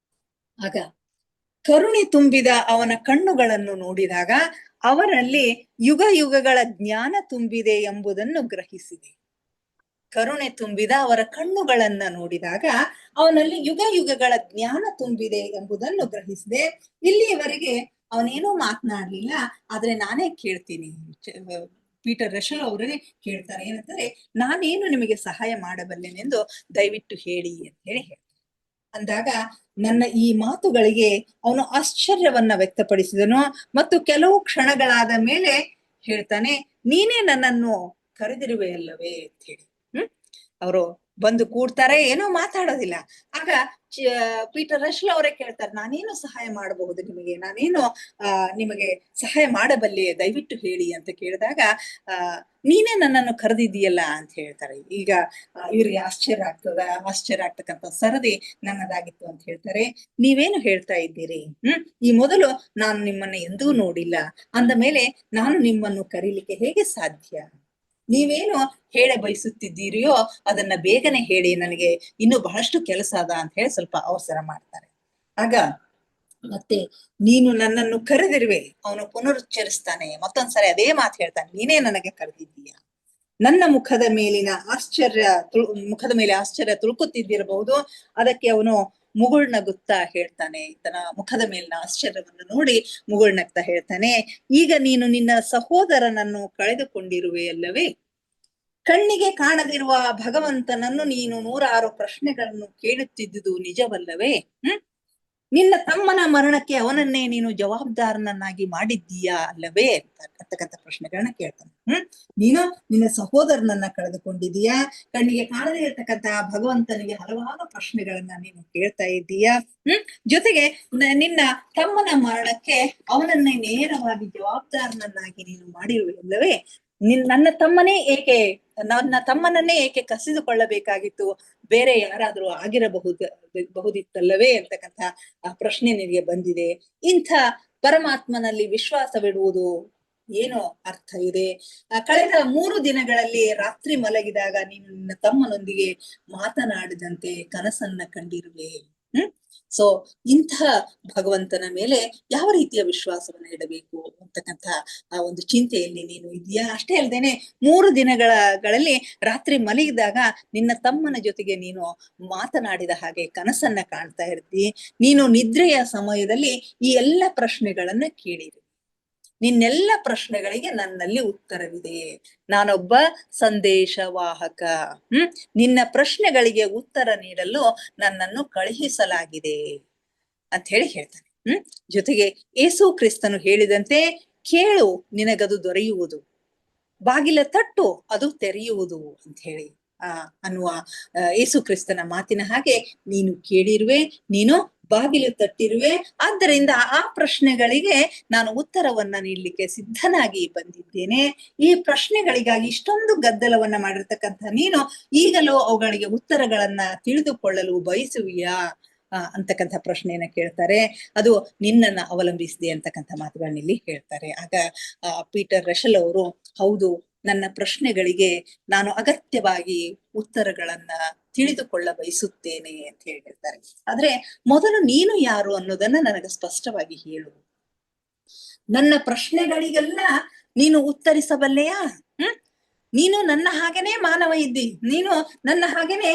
ಆಗ ಕರುಣೆ ತುಂಬಿದ ಅವನ ಕಣ್ಣುಗಳನ್ನು ನೋಡಿದಾಗ ಅವರಲ್ಲಿ ಯುಗ ಯುಗಗಳ ಜ್ಞಾನ ತುಂಬಿದೆ ಎಂಬುದನ್ನು ಗ್ರಹಿಸಿದೆ. ಕರುಣೆ ತುಂಬಿದ ಅವರ ಕಣ್ಣುಗಳನ್ನ ನೋಡಿದಾಗ ಅವನಲ್ಲಿ ಯುಗ ಯುಗಗಳ ಜ್ಞಾನ ತುಂಬಿದೆ ಎಂಬುದನ್ನು ಗ್ರಹಿಸಿದೆ. ಇಲ್ಲಿಯವರೆಗೆ ಅವನೇನೂ ಮಾತನಾಡ್ಲಿಲ್ಲ, ಆದ್ರೆ ನಾನೇ ಕೇಳ್ತೀನಿ. ಪೀಟರ್ ರಶೆಲ್ ಅವರೇ ಕೇಳ್ತಾರೆ, ಏನಂತಾರೆ, ನಾನೇನು ನಿಮಗೆ ಸಹಾಯ ಮಾಡಬಲ್ಲೆನೆಂದು ದಯವಿಟ್ಟು ಹೇಳಿ ಅಂತ ಹೇಳಿ ಹೇಳ್ತಾರೆ. ಅಂದಾಗ ನನ್ನ ಈ ಮಾತುಗಳಿಗೆ ಅವನು ಆಶ್ಚರ್ಯವನ್ನ ವ್ಯಕ್ತಪಡಿಸಿದನು ಮತ್ತು ಕೆಲವು ಕ್ಷಣಗಳಾದ ಮೇಲೆ ಹೇಳ್ತಾನೆ, ನೀನೇ ನನ್ನನ್ನು ಕರೆದಿರುವೆಯಲ್ಲವೇ ಅಂತ ಹೇಳಿ. ಅವರು ಬಂದು ಕೂಡ್ತಾರೆ, ಏನೋ ಮಾತಾಡೋದಿಲ್ಲ. ಆಗ ಪೀಟರ್ ರಶಲ್ ಅವರೇ ಕೇಳ್ತಾರೆ, ನಾನೇನು ಸಹಾಯ ಮಾಡಬಹುದು ನಿಮಗೆ, ನಾನೇನು ನಿಮಗೆ ಸಹಾಯ ಮಾಡಬಲ್ಲೆ, ದಯವಿಟ್ಟು ಹೇಳಿ ಅಂತ ಕೇಳಿದಾಗ, ನೀನೇ ನನ್ನನ್ನು ಕರೆದಿದ್ದೀಯಲ್ಲ ಅಂತ ಹೇಳ್ತಾರೆ. ಈಗ ಇವ್ರಿಗೆ ಆಶ್ಚರ್ಯ ಆಗ್ತಕ್ಕಂಥ ಸರದಿ ನನ್ನದಾಗಿತ್ತು ಅಂತ ಹೇಳ್ತಾರೆ. ನೀವೇನು ಹೇಳ್ತಾ ಇದ್ದೀರಿ? ಈ ಮೊದಲು ನಾನು ನಿಮ್ಮನ್ನ ಎಂದೂ ನೋಡಿಲ್ಲ ಅಂದ ಮೇಲೆ ನಾನು ನಿಮ್ಮನ್ನು ಕರೀಲಿಕ್ಕೆ ಹೇಗೆ ಸಾಧ್ಯ? ನೀವೇನು ಹೇಳ ಬಯಸುತ್ತಿದ್ದೀರಿಯೋ ಅದನ್ನ ಬೇಗನೆ ಹೇಳಿ, ನನಗೆ ಇನ್ನೂ ಬಹಳಷ್ಟು ಕೆಲಸ ಅದ ಅಂತ ಹೇಳಿ ಸ್ವಲ್ಪ ಅವಸರ ಮಾಡ್ತಾರೆ. ಆಗ ಮತ್ತೆ ನೀನು ನನ್ನನ್ನು ಕರೆದಿರುವೆ, ಅವನು ಪುನರುಚ್ಚರಿಸ್ತಾನೆ, ಮತ್ತೊಂದ್ಸರಿ ಅದೇ ಮಾತು ಹೇಳ್ತಾನೆ, ನೀನೇ ನನಗೆ ಕರೆದಿದ್ದೀಯ. ನನ್ನ ಮುಖದ ಮೇಲೆ ಆಶ್ಚರ್ಯ ತುಳುಕುತ್ತಿದ್ದಿರಬಹುದು. ಅದಕ್ಕೆ ಅವನು ಮುಗುಳ್ನಗುತ್ತಾ ಹೇಳ್ತಾನೆ, ತನ್ನ ಮುಖದ ಮೇಲಿನ ಆಶ್ಚರ್ಯವನ್ನು ನೋಡಿ ಮುಗುಳ್ನಗ್ತಾ ಹೇಳ್ತಾನೆ, ಈಗ ನೀನು ನಿನ್ನ ಸಹೋದರನನ್ನು ಕಳೆದುಕೊಂಡಿರುವೆ ಅಲ್ಲವೇ? ಕಣ್ಣಿಗೆ ಕಾಣದಿರುವ ಭಗವಂತನನ್ನು ನೀನು 106 ಪ್ರಶ್ನೆಗಳನ್ನು ಕೇಳುತ್ತಿದ್ದುದು ನಿಜವಲ್ಲವೇ? ನಿನ್ನ ತಮ್ಮನ ಮರಣಕ್ಕೆ ಅವನನ್ನೇ ನೀನು ಜವಾಬ್ದಾರನನ್ನಾಗಿ ಮಾಡಿದ್ದೀಯಾ ಅಲ್ಲವೇ ಅಂತಕ್ಕಂಥ ಪ್ರಶ್ನೆಗಳನ್ನ ಕೇಳ್ತಾನೆ. ನೀನು ನಿನ್ನ ಸಹೋದರನನ್ನ ಕಳೆದುಕೊಂಡಿದೀಯಾ, ಕಣ್ಣಿಗೆ ಕಾಣದೇ ಇರತಕ್ಕಂತಹ ಭಗವಂತನಿಗೆ ಹಲವಾರು ಪ್ರಶ್ನೆಗಳನ್ನ ನೀನು ಕೇಳ್ತಾ ಇದ್ದೀಯಾ. ಜೊತೆಗೆ ನಿನ್ನ ತಮ್ಮನ ಮರಣಕ್ಕೆ ಅವನನ್ನೇ ನೇರವಾಗಿ ಜವಾಬ್ದಾರನನ್ನಾಗಿ ನೀನು ಮಾಡಿರುವೆ ಅಲ್ಲವೇ? ನನ್ನ ತಮ್ಮನನ್ನೇ ಏಕೆ ಕಸಿದುಕೊಳ್ಳಬೇಕಾಗಿತ್ತು? ಬೇರೆ ಯಾರಾದ್ರೂ ಬಹುದಿತ್ತಲ್ಲವೇ ಅಂತಕ್ಕಂಥ ಪ್ರಶ್ನೆ ನಿನಗೆ ಬಂದಿದೆ. ಇಂಥ ಪರಮಾತ್ಮನಲ್ಲಿ ವಿಶ್ವಾಸವಿಡುವುದು ಏನು ಅರ್ಥ ಇದೆ? ಕಳೆದ 3 ದಿನಗಳಲ್ಲಿ ರಾತ್ರಿ ಮಲಗಿದಾಗ ನೀನು ನಿನ್ನ ತಮ್ಮನೊಂದಿಗೆ ಮಾತನಾಡಿದಂತೆ ಕನಸನ್ನ ಕಂಡಿರುವೆ. ಸೊ ಇಂಥ ಭಗವಂತನ ಮೇಲೆ ಯಾವ ರೀತಿಯ ವಿಶ್ವಾಸವನ್ನ ಇಡಬೇಕು ಅಂತಕ್ಕಂಥ ಆ ಒಂದು ಚಿಂತೆಯಲ್ಲಿ ನೀನು ಇದೆಯಾ. ಅಷ್ಟೇ ಅಲ್ಲದೇನೆ 3 ದಿನಗಳಲ್ಲಿ ರಾತ್ರಿ ಮಲಗಿದಾಗ ನಿನ್ನ ತಮ್ಮನ ಜೊತೆಗೆ ನೀನು ಮಾತನಾಡಿದ ಹಾಗೆ ಕನಸನ್ನ ಕಾಣ್ತಾ ಇರ್ತಿ. ನೀನು ನಿದ್ರೆಯ ಸಮಯದಲ್ಲಿ ಈ ಎಲ್ಲ ಪ್ರಶ್ನೆಗಳನ್ನ ಕೇಳಿರಿ. ನಿನ್ನೆಲ್ಲ ಪ್ರಶ್ನೆಗಳಿಗೆ ನನ್ನಲ್ಲಿ ಉತ್ತರವಿದೆ, ನಾನೊಬ್ಬ ಸಂದೇಶವಾಹಕ. ನಿನ್ನ ಪ್ರಶ್ನೆಗಳಿಗೆ ಉತ್ತರ ನೀಡಲು ನನ್ನನ್ನು ಕಳುಹಿಸಲಾಗಿದೆ ಅಂತ ಹೇಳ್ತಾನೆ. ಜೊತೆಗೆ ಯೇಸು ಕ್ರಿಸ್ತನು ಹೇಳಿದಂತೆ, ಕೇಳು ನಿನಗದು ದೊರೆಯುವುದು, ಬಾಗಿಲ ತಟ್ಟು ಅದು ತೆರೆಯುವುದು ಅಂತ ಹೇಳಿ ಅನ್ನುವ ಯೇಸು ಕ್ರಿಸ್ತನ ಮಾತಿನ ಹಾಗೆ ನೀನು ಕೇಳಿರುವೆ, ನೀನು ಬಾಗಿಲು ತಟ್ಟಿರುವೆ. ಆದ್ದರಿಂದ ಆ ಪ್ರಶ್ನೆಗಳಿಗೆ ನಾನು ಉತ್ತರವನ್ನ ನೀಡಲಿಕ್ಕೆ ಸಿದ್ಧನಾಗಿ ಬಂದಿದ್ದೇನೆ. ಈ ಪ್ರಶ್ನೆಗಳಿಗಾಗಿ ಇಷ್ಟೊಂದು ಗದ್ದಲವನ್ನ ಮಾಡಿರ್ತಕ್ಕಂಥ ನೀನು ಈಗಲೂ ಅವುಗಳಿಗೆ ಉತ್ತರಗಳನ್ನ ತಿಳಿದುಕೊಳ್ಳಲು ಬಯಸುವಿಯಾ ಅಂತಕ್ಕಂಥ ಪ್ರಶ್ನೆಯನ್ನ ಕೇಳ್ತಾರೆ. ಅದು ನಿನ್ನನ್ನ ಅವಲಂಬಿಸಿದೆ ಅಂತಕ್ಕಂಥ ಮಾತುಗಳನ್ನ ಇಲ್ಲಿ ಹೇಳ್ತಾರೆ. ಆಗ ಪೀಟರ್ ರಶಲ್ ಅವರು, ಹೌದು, ನನ್ನ ಪ್ರಶ್ನೆಗಳಿಗೆ ನಾನು ಅಗತ್ಯವಾಗಿ ಉತ್ತರಗಳನ್ನ ತಿಳಿದುಕೊಳ್ಳ ಬಯಸುತ್ತೇನೆ ಅಂತ ಹೇಳ್ತಾರೆ. ಆದ್ರೆ ಮೊದಲು ನೀನು ಯಾರು ಅನ್ನೋದನ್ನ ನನಗೆ ಸ್ಪಷ್ಟವಾಗಿ ಹೇಳು. ನನ್ನ ಪ್ರಶ್ನೆಗಳಿಗೆಲ್ಲ ನೀನು ಉತ್ತರಿಸಬಲ್ಲೆಯಾ? ನೀನು ನನ್ನ ಹಾಗೇನೆ ಮಾನವ ಇದ್ದಿ, ನೀನು ನನ್ನ ಹಾಗೇನೆ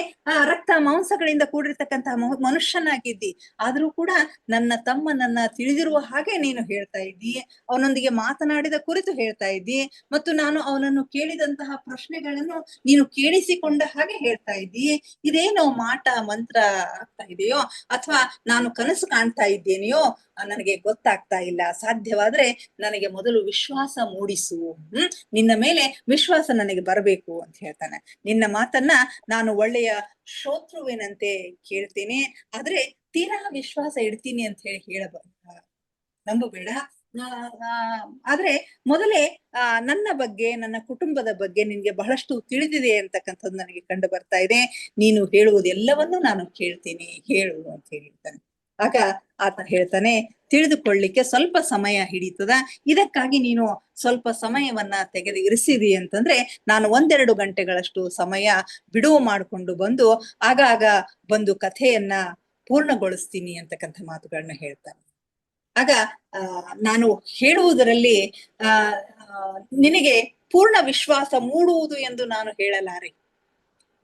ರಕ್ತ ಮಾಂಸಗಳಿಂದ ಕೂಡಿರ್ತಕ್ಕಂತಹ ಮನುಷ್ಯನಾಗಿದ್ದಿ. ಆದ್ರೂ ಕೂಡ ನನ್ನ ತಮ್ಮನನ್ನ ತಿಳಿದಿರುವ ಹಾಗೆ ನೀನು ಹೇಳ್ತಾ ಇದ್ದಿ, ಅವನೊಂದಿಗೆ ಮಾತನಾಡಿದ ಕುರಿತು ಹೇಳ್ತಾ ಇದ್ದಿ, ಮತ್ತು ನಾನು ಅವನನ್ನು ಕೇಳಿದಂತಹ ಪ್ರಶ್ನೆಗಳನ್ನು ನೀನು ಕೇಳಿಸಿಕೊಂಡ ಹಾಗೆ ಹೇಳ್ತಾ ಇದ್ದಿ. ಇದೇನೋ ಮಾಟ ಮಂತ್ರ ಆಗ್ತಾ ಇದೆಯೋ ಅಥವಾ ನಾನು ಕನಸು ಕಾಣ್ತಾ ಇದ್ದೇನೆಯೋ ನನಗೆ ಗೊತ್ತಾಗ್ತಾ ಇಲ್ಲ. ಸಾಧ್ಯವಾದ್ರೆ ನನಗೆ ಮೊದಲು ವಿಶ್ವಾಸ ಮೂಡಿಸು, ನಿನ್ನ ಮೇಲೆ ವಿಶ್ವಾಸ ನನಗೆ ಬರಬೇಕು ಅಂತ ಹೇಳ್ತಾನೆ. ನಿನ್ನ ಮಾತನ್ನ ನಾನು ಒಳ್ಳೆಯ ಶ್ರೋತೃವಿನಂತೆ ಕೇಳ್ತೇನೆ, ಆದ್ರೆ ತೀರಾ ವಿಶ್ವಾಸ ಇಡ್ತೀನಿ ಅಂತ ನಂಬಬೇಡ. ಆದ್ರೆ ಮೊದಲೇ ನನ್ನ ಬಗ್ಗೆ, ನನ್ನ ಕುಟುಂಬದ ಬಗ್ಗೆ ನಿನ್ಗೆ ಬಹಳಷ್ಟು ತಿಳಿದಿದೆ ಅಂತಕ್ಕಂಥದ್ದು ನನಗೆ ಕಂಡು ಬರ್ತಾ ಇದೆ. ನೀನು ಹೇಳುವುದೆಲ್ಲವನ್ನೂ ನಾನು ಕೇಳ್ತೀನಿ, ಹೇಳು ಅಂತ ಹೇಳ್ತಾನೆ. ಆಗ ಆತ ಹೇಳ್ತಾನೆ, ತಿಳಿದುಕೊಳ್ಳಿಕ್ಕೆ ಸ್ವಲ್ಪ ಸಮಯ ಹಿಡಿತದ, ಇದಕ್ಕಾಗಿ ನೀನು ಸ್ವಲ್ಪ ಸಮಯವನ್ನ ತೆಗೆದು ಇರಿಸಿದಿ ಅಂತಂದ್ರೆ ನಾನು 1-2 ಗಂಟೆಗಳಷ್ಟು ಸಮಯ ಬಿಡುವು ಮಾಡಿಕೊಂಡು ಬಂದು ಆಗಾಗ ಬಂದು ಕಥೆಯನ್ನ ಪೂರ್ಣಗೊಳಿಸ್ತೀನಿ ಅಂತಕ್ಕಂಥ ಮಾತುಗಳನ್ನ ಹೇಳ್ತಾನೆ. ಆಗ ನಾನು ಹೇಳುವುದರಲ್ಲಿ ನಿನಗೆ ಪೂರ್ಣ ವಿಶ್ವಾಸ ಮೂಡುವುದು ಎಂದು ನಾನು ಹೇಳಲಾರೆ.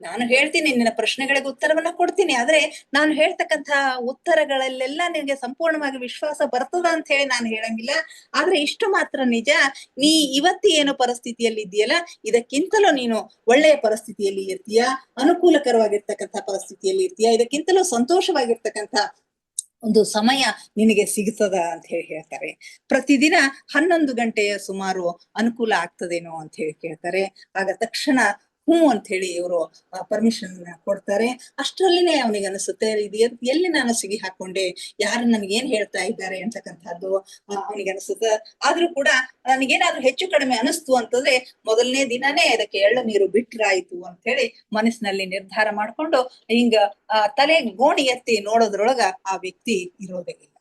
ನಾನು ಹೇಳ್ತೀನಿ, ನಿನ್ನ ಪ್ರಶ್ನೆಗಳಿಗೆ ಉತ್ತರವನ್ನ ಕೊಡ್ತೀನಿ, ಆದ್ರೆ ನಾನು ಹೇಳ್ತಕ್ಕಂಥ ಉತ್ತರಗಳಲ್ಲೆಲ್ಲ ನಿನಗೆ ಸಂಪೂರ್ಣವಾಗಿ ವಿಶ್ವಾಸ ಬರ್ತದ ಅಂತ ಹೇಳಿ ನಾನು ಹೇಳಂಗಿಲ್ಲ. ಆದ್ರೆ ಇಷ್ಟು ಮಾತ್ರ ನಿಜ, ನೀ ಇವತ್ತು ಏನು ಪರಿಸ್ಥಿತಿಯಲ್ಲಿ ಇದೆಯಲ್ಲ, ಇದಕ್ಕಿಂತಲೂ ನೀನು ಒಳ್ಳೆಯ ಪರಿಸ್ಥಿತಿಯಲ್ಲಿ ಇರ್ತೀಯ, ಅನುಕೂಲಕರವಾಗಿರ್ತಕ್ಕಂಥ ಪರಿಸ್ಥಿತಿಯಲ್ಲಿ ಇರ್ತೀಯ, ಇದಕ್ಕಿಂತಲೂ ಸಂತೋಷವಾಗಿರ್ತಕ್ಕಂಥ ಒಂದು ಸಮಯ ನಿನಗೆ ಸಿಗ್ತದ ಅಂತ ಹೇಳ್ತಾರೆ. ಪ್ರತಿದಿನ 11 ಗಂಟೆಯ ಸುಮಾರು ಅನುಕೂಲ ಆಗ್ತದೇನೋ ಅಂತ ಕೇಳ್ತಾರೆ. ಆಗ ತಕ್ಷಣ ಹ್ಞೂ ಅಂತ ಹೇಳಿ ಇವರು ಪರ್ಮಿಷನ್ ಕೊಡ್ತಾರೆ. ಅಷ್ಟರಲ್ಲಿನೇ ಅವನಿಗೆ ಅನಿಸುತ್ತೆ, ಇದು ಎಲ್ಲಿ ನಾನು ಸಿಗಿ ಹಾಕೊಂಡೆ, ಯಾರು ನನ್ಗೆ ಏನ್ ಹೇಳ್ತಾ ಇದ್ದಾರೆ ಅಂತಕ್ಕಂಥದ್ದು ಅವನಿಗೆ ಅನಿಸುತ್ತೆ. ಆದ್ರೂ ಕೂಡ ನನಗೇನಾದ್ರೂ ಹೆಚ್ಚು ಕಡಿಮೆ ಅನಿಸ್ತು ಅಂತಂದ್ರೆ ಮೊದಲನೇ ದಿನಾನೇ ಅದಕ್ಕೆ ಎಳ್ಳು ನೀರು ಬಿಟ್ರಾಯ್ತು ಅಂತ ಹೇಳಿ ಮನಸ್ಸಿನಲ್ಲಿ ನಿರ್ಧಾರ ಮಾಡ್ಕೊಂಡು ಹಿಂಗ ತಲೆ ಗೋಣಿ ಎತ್ತಿ ನೋಡೋದ್ರೊಳಗ ಆ ವ್ಯಕ್ತಿ ಇರೋದೇ ಇಲ್ಲ.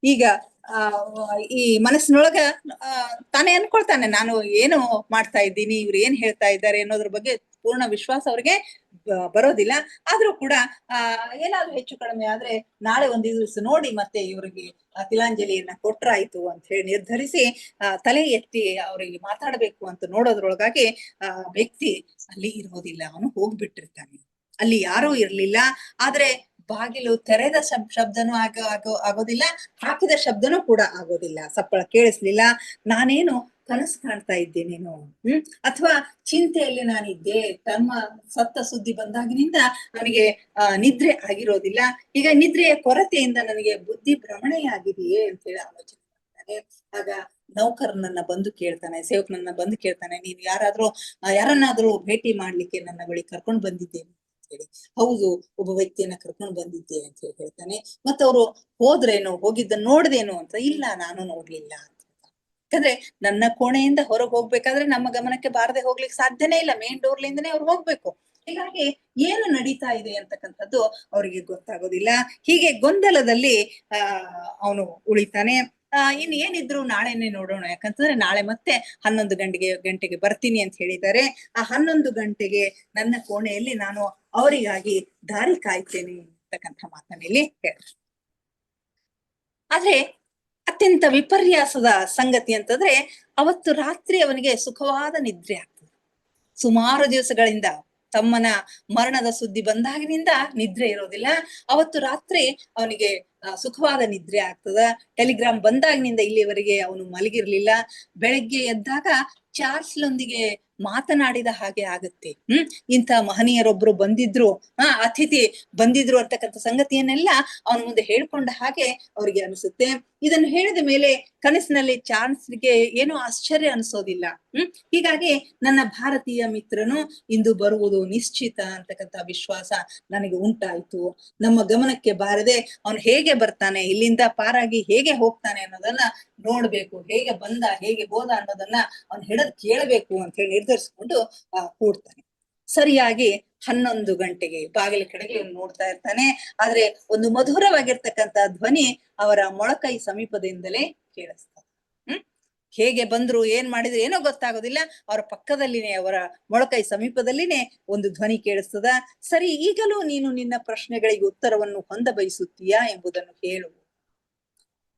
ಈಗ ಈ ಮನಸ್ಸಿನೊಳಗ ತಾನೇ ಅನ್ಕೊಳ್ತಾನೆ, ನಾನು ಏನು ಮಾಡ್ತಾ ಇದ್ದೀನಿ, ಇವ್ರು ಏನ್ ಹೇಳ್ತಾ ಇದ್ದಾರೆ ಅನ್ನೋದ್ರ ಬಗ್ಗೆ ಪೂರ್ಣ ವಿಶ್ವಾಸ ಅವ್ರಿಗೆ ಬರೋದಿಲ್ಲ. ಆದ್ರೂ ಕೂಡ ಏನಾದ್ರೂ ಹೆಚ್ಚು ಕಡಿಮೆ ಆದ್ರೆ ನಾಳೆ ಒಂದ್ ದಿವಸ ನೋಡಿ ಮತ್ತೆ ಇವ್ರಿಗೆ ತಿಲಾಂಜಲಿಯನ್ನ ಕೊಟ್ರಾಯ್ತು ಅಂತ ಹೇಳಿ ನಿರ್ಧರಿಸಿ ತಲೆ ಎತ್ತಿ ಅವ್ರಿಗೆ ಮಾತಾಡ್ಬೇಕು ಅಂತ ನೋಡೋದ್ರೊಳಗಾಗಿ ವ್ಯಕ್ತಿ ಅಲ್ಲಿ ಇರೋದಿಲ್ಲ, ಅವನು ಹೋಗ್ಬಿಟ್ಟಿರ್ತಾನೆ. ಅಲ್ಲಿ ಯಾರೂ ಇರ್ಲಿಲ್ಲ, ಆದ್ರೆ ಬಾಗಿಲು ತೆರೆದ ಶಬ್ದನೂ ಆಗೋದಿಲ್ಲ, ಹಾಕಿದ ಶಬ್ದನೂ ಕೂಡ ಆಗೋದಿಲ್ಲ, ಸಪ್ಪಳ ಕೇಳಿಸ್ಲಿಲ್ಲ. ನಾನೇನು ಕನಸು ಕಾಣ್ತಾ ಇದ್ದೇನೇನು, ಅಥವಾ ಚಿಂತೆಯಲ್ಲಿ ನಾನಿದ್ದೆ. ತಮ್ಮ ಸತ್ತ ಸುದ್ದಿ ಬಂದಾಗಿನಿಂದ ನನಗೆ ನಿದ್ರೆ ಆಗಿರೋದಿಲ್ಲ, ಈಗ ನಿದ್ರೆಯ ಕೊರತೆಯಿಂದ ನನಗೆ ಬುದ್ಧಿ ಭ್ರಮಣೆಯಾಗಿದೆಯೇ ಅಂತ ಹೇಳಿ ಆಲೋಚನೆ ಮಾಡ್ತಾನೆ. ಆಗ ನೌಕರನನ್ನ ಬಂದು ಕೇಳ್ತಾನೆ, ಸೇವಕನನ್ನ ಬಂದು ಕೇಳ್ತಾನೆ, ನೀನ್ ಯಾರನ್ನಾದ್ರೂ ಭೇಟಿ ಮಾಡ್ಲಿಕ್ಕೆ ನನ್ನ ಬಳಿ ಕರ್ಕೊಂಡು ಬಂದಿದ್ದೇನೆ ಅಂತ ಹೇಳಿ. ಹೌದು, ಒಬ್ಬ ವ್ಯಕ್ತಿಯನ್ನ ಕರ್ಕೊಂಡು ಬಂದಿದ್ದೆ ಅಂತ ಹೇಳಿ ಹೇಳ್ತಾನೆ. ಮತ್ತವ್ರು ಹೋಗಿದ್ದ ನೋಡ್ದೇನು ಅಂತ, ಇಲ್ಲ ನಾನು ನೋಡ್ಲಿಲ್ಲ ಅಂತ. ಯಾಕಂದ್ರೆ ನನ್ನ ಕೋಣೆಯಿಂದ ಹೊರಗೆ ಹೋಗ್ಬೇಕಾದ್ರೆ ನಮ್ಮ ಗಮನಕ್ಕೆ ಬಾರದೆ ಹೋಗ್ಲಿಕ್ಕೆ ಸಾಧ್ಯನೇ ಇಲ್ಲ, ಮೇನ್ ಡೋರ್ಲಿಂದನೇ ಅವ್ರು ಹೋಗ್ಬೇಕು. ಹೀಗಾಗಿ ಏನು ನಡೀತಾ ಇದೆ ಅಂತಕ್ಕಂಥದ್ದು ಅವ್ರಿಗೆ ಗೊತ್ತಾಗೋದಿಲ್ಲ. ಹೀಗೆ ಗೊಂದಲದಲ್ಲಿ ಅವನು ಉಳಿತಾನೆ. ಇನ್ ಏನಿದ್ರು ನಾಳೆನೆ ನೋಡೋಣ, ಯಾಕಂತಂದ್ರೆ ನಾಳೆ ಮತ್ತೆ 11 ಗಂಟೆಗೆ ಬರ್ತೀನಿ ಅಂತ ಹೇಳಿದ್ದಾರೆ. ಆ 11 ಗಂಟೆಗೆ ನನ್ನ ಕೋಣೆಯಲ್ಲಿ ನಾನು ಅವರಿಗಾಗಿ ದಾರಿ ಕಾಯ್ತೇನೆ ಅಂತಕ್ಕಂಥ ಮಾತನ್ನಲ್ಲಿ ಹೇಳ್ತಾರೆ. ಆದ್ರೆ ಅತ್ಯಂತ ವಿಪರ್ಯಾಸದ ಸಂಗತಿ ಅಂತಂದ್ರೆ ಅವತ್ತು ರಾತ್ರಿ ಅವನಿಗೆ ಸುಖವಾದ ನಿದ್ರೆ ಆಗ್ತದೆ. ಸುಮಾರು ದಿವಸಗಳಿಂದ ತಮ್ಮನ ಮರಣದ ಸುದ್ದಿ ಬಂದಾಗಿನಿಂದ ನಿದ್ರೆ ಇರೋದಿಲ್ಲ. ಅವತ್ತು ರಾತ್ರಿ ಅವನಿಗೆ ಸುಖವಾದ ನಿದ್ರೆ ಆಗ್ತದ. ಟೆಲಿಗ್ರಾಮ್ ಬಂದಾಗಿನಿಂದ ಇಲ್ಲಿವರೆಗೆ ಅವನು ಮಲಗಿರ್ಲಿಲ್ಲ. ಬೆಳಗ್ಗೆ ಎದ್ದಾಗ ಚಾರ್ಲ್ಸ್ಲೊಂದಿಗೆ ಮಾತನಾಡಿದ ಹಾಗೆ ಆಗುತ್ತೆ. ಇಂಥ ಮಹನೀಯರೊಬ್ರು ಬಂದಿದ್ರು, ಅತಿಥಿ ಬಂದಿದ್ರು ಅಂತಕ್ಕಂಥ ಸಂಗತಿಯನ್ನೆಲ್ಲ ಅವನ ಮುಂದೆ ಹೇಳ್ಕೊಂಡ ಹಾಗೆ ಅವ್ರಿಗೆ ಅನಿಸುತ್ತೆ. ಇದನ್ನು ಹೇಳಿದ ಮೇಲೆ ಕನಸಿನಲ್ಲಿ ಚಾರ್ಲ್ಸ್ಗೆ ಏನೋ ಆಶ್ಚರ್ಯ ಅನಿಸೋದಿಲ್ಲ. ಹೀಗಾಗಿ ನನ್ನ ಭಾರತೀಯ ಮಿತ್ರನು ಇಂದು ಬರುವುದು ನಿಶ್ಚಿತ ಅಂತಕ್ಕಂಥ ವಿಶ್ವಾಸ ನನಗೆ ಉಂಟಾಯ್ತು. ನಮ್ಮ ಗಮನಕ್ಕೆ ಬಾರದೆ ಅವನು ಹೇಗೆ ಬರ್ತಾನೆ, ಇಲ್ಲಿಂದ ಪಾರಾಗಿ ಹೇಗೆ ಹೋಗ್ತಾನೆ ಅನ್ನೋದನ್ನ ನೋಡ್ಬೇಕು, ಹೇಗೆ ಬಂದ ಹೇಗೆ ಹೋದ ಅನ್ನೋದನ್ನ ಅವನು ಹಿಡಿದು ಕೇಳಬೇಕು ಅಂತ ಹೇಳಿ ನಿರ್ಧರಿಸಿಕೊಂಡು ಕೂಡ್ತಾನೆ. ಸರಿಯಾಗಿ 11 ಗಂಟೆಗೆ ಬಾಗಿಲ ಕಡೆಗೆ ನೋಡ್ತಾ ಇರ್ತಾನೆ. ಆದ್ರೆ ಒಂದು ಮಧುರವಾಗಿರ್ತಕ್ಕಂಥ ಧ್ವನಿ ಅವರ ಮೊಳಕೈ ಸಮೀಪದಿಂದಲೇ ಕೇಳಿಸ್ತಾರೆ. ಹೇಗೆ ಬಂದ್ರು, ಏನ್ ಮಾಡಿದ್ರು ಏನೋ ಗೊತ್ತಾಗೋದಿಲ್ಲ. ಅವರ ಪಕ್ಕದಲ್ಲಿನೇ, ಅವರ ಮೊಳಕೈ ಸಮೀಪದಲ್ಲಿನೇ ಒಂದು ಧ್ವನಿ ಕೇಳಿಸ್ತದ. ಸರಿ, ಈಗಲೂ ನೀನು ನಿನ್ನ ಪ್ರಶ್ನೆಗಳಿಗೆ ಉತ್ತರವನ್ನು ಹೊಂದ ಬಯಸುತ್ತೀಯಾ ಎಂಬುದನ್ನು ಹೇಳು.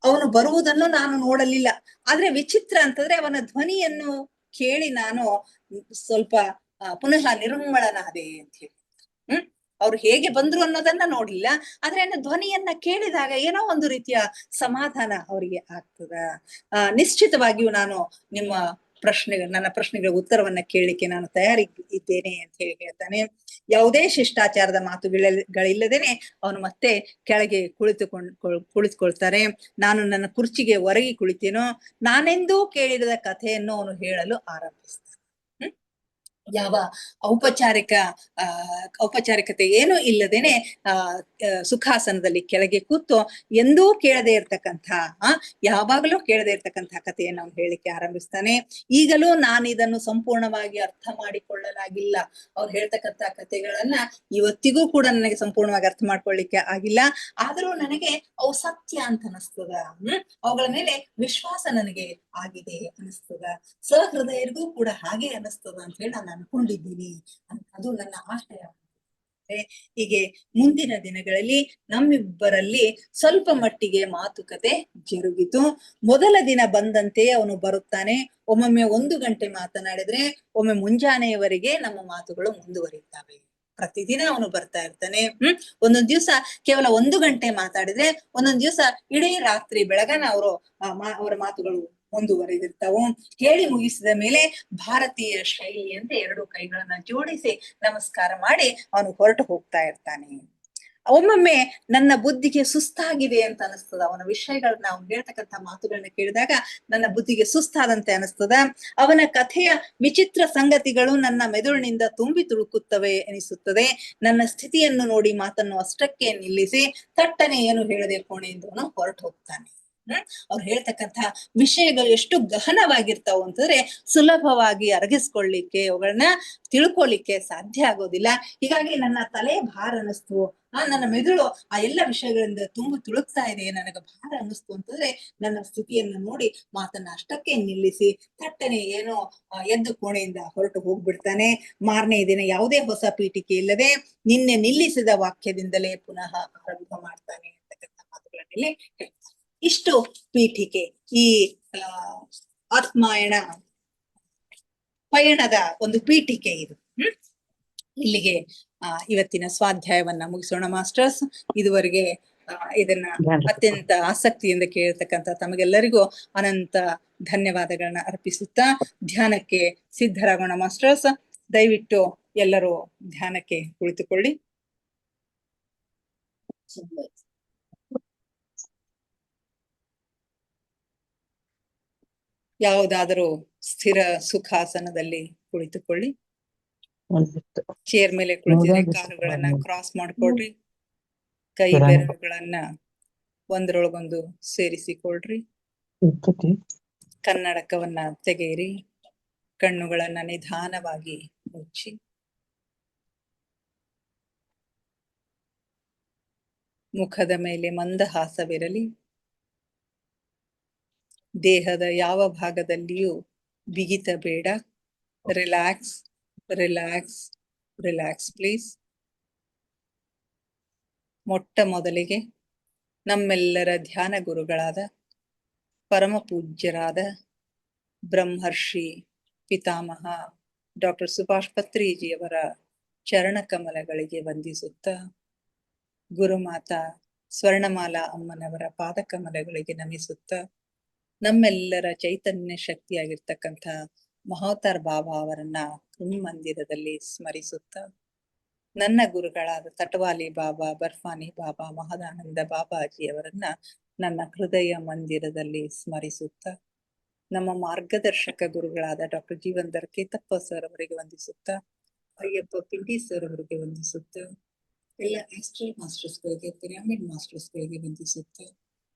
ಅವನು ಬರುವುದನ್ನು ನಾನು ನೋಡಲಿಲ್ಲ, ಆದ್ರೆ ವಿಚಿತ್ರ ಅಂತಂದ್ರೆ ಅವನ ಧ್ವನಿಯನ್ನು ಕೇಳಿ ನಾನು ಸ್ವಲ್ಪ ಪುನಃ ನಿರ್ಮಳನಾದೆ ಅಂತ ಹೇಳಿ. ಅವ್ರು ಹೇಗೆ ಬಂದ್ರು ಅನ್ನೋದನ್ನ ನೋಡಿಲ್ಲ, ಆದ್ರೆ ಧ್ವನಿಯನ್ನ ಕೇಳಿದಾಗ ಏನೋ ಒಂದು ರೀತಿಯ ಸಮಾಧಾನ ಅವರಿಗೆ ಆಗ್ತದ. ನಿಶ್ಚಿತವಾಗಿಯೂ ನಾನು ನನ್ನ ಪ್ರಶ್ನೆಗಳ ಉತ್ತರವನ್ನ ಕೇಳಲಿಕ್ಕೆ ನಾನು ತಯಾರಿ ಇದ್ದೇನೆ ಅಂತ ಹೇಳಿ ಹೇಳ್ತಾನೆ. ಯಾವುದೇ ಶಿಷ್ಟಾಚಾರದ ಮಾತುಗಳಿಲ್ಲದೇನೆ ಅವನು ಮತ್ತೆ ಕೆಳಗೆ ಕುಳಿತುಕೊಳ್ತಾರೆ. ನಾನು ನನ್ನ ಕುರ್ಚಿಗೆ ಒರಗಿ ಕುಳಿತೇನೋ, ನಾನೆಂದೂ ಕೇಳಿರದ ಕಥೆಯನ್ನು ಅವನು ಹೇಳಲು ಆರಂಭಿಸ್ತಾನೆ. ಯಾವ ಔಪಚಾರಿಕತೆ ಏನೂ ಇಲ್ಲದೇನೆ ಸುಖಾಸನದಲ್ಲಿ ಕೆಳಗೆ ಕೂತು ಎಂದೂ ಕೇಳದೆ ಇರ್ತಕ್ಕಂಥ ಯಾವಾಗಲೂ ಕೇಳದೆ ಇರ್ತಕ್ಕಂಥ ಕಥೆಯನ್ನು ಅವನು ಹೇಳಿಕ್ಕೆ ಆರಂಭಿಸ್ತಾನೆ. ಈಗಲೂ ನಾನು ಇದನ್ನು ಸಂಪೂರ್ಣವಾಗಿ ಅರ್ಥ ಮಾಡಿಕೊಳ್ಳಲಾಗಿಲ್ಲ. ಅವ್ರು ಹೇಳ್ತಕ್ಕಂಥ ಕಥೆಗಳನ್ನ ಇವತ್ತಿಗೂ ಕೂಡ ನನಗೆ ಸಂಪೂರ್ಣವಾಗಿ ಅರ್ಥ ಮಾಡ್ಕೊಳ್ಳಿಕ್ಕೆ ಆಗಿಲ್ಲ. ಆದರೂ ನನಗೆ ಅವು ಸತ್ಯ ಅಂತ ಅನಿಸ್ತದ. ಅವುಗಳ ಮೇಲೆ ವಿಶ್ವಾಸ ನನಗೆ ಆಗಿದೆ ಅನಿಸ್ತದ. ಸಹೃದಯರಿಗೂ ಕೂಡ ಹಾಗೆ ಅನಿಸ್ತದ ಅಂತ ಹೇಳಿ ನಾನು ಅನ್ಕೊಂಡಿದ್ದೀನಿ. ಅದು ನನ್ನ ಆಶಯ. ಹೀಗೆ ಮುಂದಿನ ದಿನಗಳಲ್ಲಿ ನಮ್ಮಿಬ್ಬರಲ್ಲಿ ಸ್ವಲ್ಪ ಮಟ್ಟಿಗೆ ಮಾತುಕತೆ ಜರುಗಿತು. ಮೊದಲ ದಿನ ಬಂದಂತೆ ಅವನು ಬರುತ್ತಾನೆ. ಒಮ್ಮೊಮ್ಮೆ 1 ಗಂಟೆ ಮಾತನಾಡಿದ್ರೆ ಒಮ್ಮೆ ಮುಂಜಾನೆಯವರೆಗೆ ನಮ್ಮ ಮಾತುಗಳು ಮುಂದುವರಿತಾವೆ. ಪ್ರತಿದಿನ ಅವನು ಬರ್ತಾ ಇರ್ತಾನೆ. ಒಂದೊಂದ್ ದಿವಸ ಕೇವಲ 1 ಗಂಟೆ ಮಾತಾಡಿದ್ರೆ ಒಂದೊಂದ್ ದಿವಸ ಇಡೀ ರಾತ್ರಿ ಬೆಳಗನ ಅವರ ಮಾತುಗಳು ಮುಂದುವರೆದಿರ್ತಾವು. ಹೇಳಿ ಮುಗಿಸಿದ ಮೇಲೆ ಭಾರತೀಯ ಶೈಲಿಯಂತೆ 2 ಕೈಗಳನ್ನ ಜೋಡಿಸಿ ನಮಸ್ಕಾರ ಮಾಡಿ ಅವನು ಹೊರಟು ಹೋಗ್ತಾ ಇರ್ತಾನೆ. ಒಮ್ಮೊಮ್ಮೆ ನನ್ನ ಬುದ್ಧಿಗೆ ಸುಸ್ತಾಗಿದೆ ಅಂತ ಅನಿಸ್ತದ. ಅವನ ವಿಷಯಗಳನ್ನ, ಅವ್ನು ಹೇಳ್ತಕ್ಕಂಥ ಮಾತುಗಳನ್ನ ಕೇಳಿದಾಗ ನನ್ನ ಬುದ್ಧಿಗೆ ಸುಸ್ತಾದಂತೆ ಅನಿಸ್ತದ. ಅವನ ಕಥೆಯ ವಿಚಿತ್ರ ಸಂಗತಿಗಳು ನನ್ನ ಮೆದುಳಿನಿಂದ ತುಂಬಿ ತುಳುಕುತ್ತವೆ ಎನಿಸುತ್ತದೆ. ನನ್ನ ಸ್ಥಿತಿಯನ್ನು ನೋಡಿ ಮಾತನ್ನು ಅಷ್ಟಕ್ಕೆ ನಿಲ್ಲಿಸಿ ತಟ್ಟನೆ ಏನು ಹೇಳದೆ ಕೋಣೆಯಿಂದ ಅವನು ಹೊರಟು ಹೋಗ್ತಾನೆ. ಅವ್ರು ಹೇಳ್ತಕ್ಕಂಥ ವಿಷಯಗಳು ಎಷ್ಟು ಗಹನವಾಗಿರ್ತಾವ ಅಂತಂದ್ರೆ ಸುಲಭವಾಗಿ ಅರಗಿಸ್ಕೊಳ್ಳಿಕ್ಕೆ, ಅವುಗಳನ್ನ ತಿಳ್ಕೊಳಿಕ್ಕೆ ಸಾಧ್ಯ ಆಗೋದಿಲ್ಲ. ಹೀಗಾಗಿ ನನ್ನ ತಲೆ ಭಾರ ಅನ್ನಿಸ್ತು, ನನ್ನ ಮೆದುಳು ಆ ಎಲ್ಲ ವಿಷಯಗಳಿಂದ ತುಂಬ ತುಳುಕ್ತಾ ಇದೆ, ನನಗೆ ಭಾರ ಅನ್ನಿಸ್ತು ಅಂತಂದ್ರೆ ನನ್ನ ಸ್ಥಿತಿಯನ್ನ ನೋಡಿ ಮಾತನ್ನ ಅಷ್ಟಕ್ಕೆ ನಿಲ್ಲಿಸಿ ತಟ್ಟನೆ ಏನೋ ಎದ್ದು ಕೋಣೆಯಿಂದ ಹೊರಟು ಹೋಗ್ಬಿಡ್ತಾನೆ. ಮಾರನೇ ದಿನ ಯಾವುದೇ ಹೊಸ ಪೀಠಿಕೆ ಇಲ್ಲದೆ ನಿನ್ನೆ ನಿಲ್ಲಿಸಿದ ವಾಕ್ಯದಿಂದಲೇ ಪುನಃ ಆರಂಭ ಮಾಡ್ತಾನೆ ಅಂತಕ್ಕಂಥ ಮಾತುಗಳನ್ನೆಲ್ಲ ಹೇಳ್ತಾರೆ. ಇಷ್ಟು ಪೀಠಿಕೆ ಈ ಆತ್ಮಾಯಣ ಪಯಣದ ಒಂದು ಪೀಠಿಕೆ ಇದು. ಇಲ್ಲಿಗೆ ಇವತ್ತಿನ ಸ್ವಾಧ್ಯಾಯವನ್ನ ಮುಗಿಸೋಣ ಮಾಸ್ಟರ್ಸ್. ಇದುವರೆಗೆ ಇದನ್ನ ಅತ್ಯಂತ ಆಸಕ್ತಿಯಿಂದ ಕೇಳ್ತಕ್ಕಂಥ ತಮಗೆಲ್ಲರಿಗೂ ಅನಂತ ಧನ್ಯವಾದಗಳನ್ನ ಅರ್ಪಿಸುತ್ತಾ ಧ್ಯಾನಕ್ಕೆ ಸಿದ್ಧರಾಗೋಣ ಮಾಸ್ಟರ್ಸ್. ದಯವಿಟ್ಟು ಎಲ್ಲರೂ ಧ್ಯಾನಕ್ಕೆ ಕುಳಿತುಕೊಳ್ಳಿ. ಯಾವುದಾದರೂ ಸ್ಥಿರ ಸುಖಾಸನದಲ್ಲಿ ಕುಳಿತುಕೊಳ್ಳಿ. ಚೇರ್ ಮೇಲೆ ಕುಳಿತಿದ್ರೆ ಕಾಲುಗಳನ್ನ ಕ್ರಾಸ್ ಮಾಡ್ಕೊಳ್ರಿ. ಕೈ ಬೆರಳುಗಳನ್ನ ಒಂದ್ರೊಳಗೊಂದು ಸೇರಿಸಿಕೊಳ್ರಿ. ಕನ್ನಡಕವನ್ನ ತೆಗೆಯಿರಿ. ಕಣ್ಣುಗಳನ್ನ ನಿಧಾನವಾಗಿ ಮುಚ್ಚಿ ಮುಖದ ಮೇಲೆ ಮಂದಹಾಸವಿರಲಿ. ದೇಹದ ಯಾವ ಭಾಗದಲ್ಲಿಯೂ ಬಿಗಿತ ಬೇಡ. Relax relax relax please. ಮೊಟ್ಟ ಮೊದಲಿಗೆ ನಮ್ಮೆಲ್ಲರ ಧ್ಯಾನ ಗುರುಗಳಾದ ಪರಮ ಪೂಜ್ಯರಾದ ಬ್ರಹ್ಮರ್ಷಿ ಪಿತಾಮಹ ಡಾಕ್ಟರ್ ಸುಭಾಷ್ ಪತ್ರಿಜಿಯವರ ಚರಣ ಕಮಲಗಳಿಗೆ ವಂದಿಸುತ್ತ, ಗುರುಮಾತಾ ಸ್ವರ್ಣಮಾಲಾ ಅಮ್ಮನವರ ಪಾದಕಮಲಗಳಿಗೆ ನಮಿಸುತ್ತ, ನಮ್ಮೆಲ್ಲರ ಚೈತನ್ಯ ಶಕ್ತಿಯಾಗಿರ್ತಕ್ಕಂಥ ಮಹೋತಾರ್ ಬಾಬಾ ಅವರನ್ನ ಮಂದಿರದಲ್ಲಿ ಸ್ಮರಿಸುತ್ತ, ನನ್ನ ಗುರುಗಳಾದ ತಟವಾಲಿ ಬಾಬಾ, ಬರ್ಫಾನಿ ಬಾಬಾ, ಮಹದಾನಂದ ಬಾಬಾಜಿಯವರನ್ನ ನನ್ನ ಹೃದಯ ಮಂದಿರದಲ್ಲಿ ಸ್ಮರಿಸುತ್ತ, ನಮ್ಮ ಮಾರ್ಗದರ್ಶಕ ಗುರುಗಳಾದ ಡಾಕ್ಟರ್ ಜೀವಂದರ್ ಕೇತಪ್ಪ ಸರ್ ಅವರಿಗೆ ವಂದಿಸುತ್ತ, ಅಯ್ಯಪ್ಪ ಪಿಂಟಿ ಸರ್ ಅವರಿಗೆ ವಂದಿಸುತ್ತ, ಎಲ್ಲ ಆಸ್ಟ್ರಲ್ ಮಾಸ್ಟರ್ಸ್ಗಳಿಗೆ, ಪಿರಾಮಿಡ್ ಮಾಸ್ಟರ್ಸ್ಗಳಿಗೆ ವಂದಿಸುತ್ತ,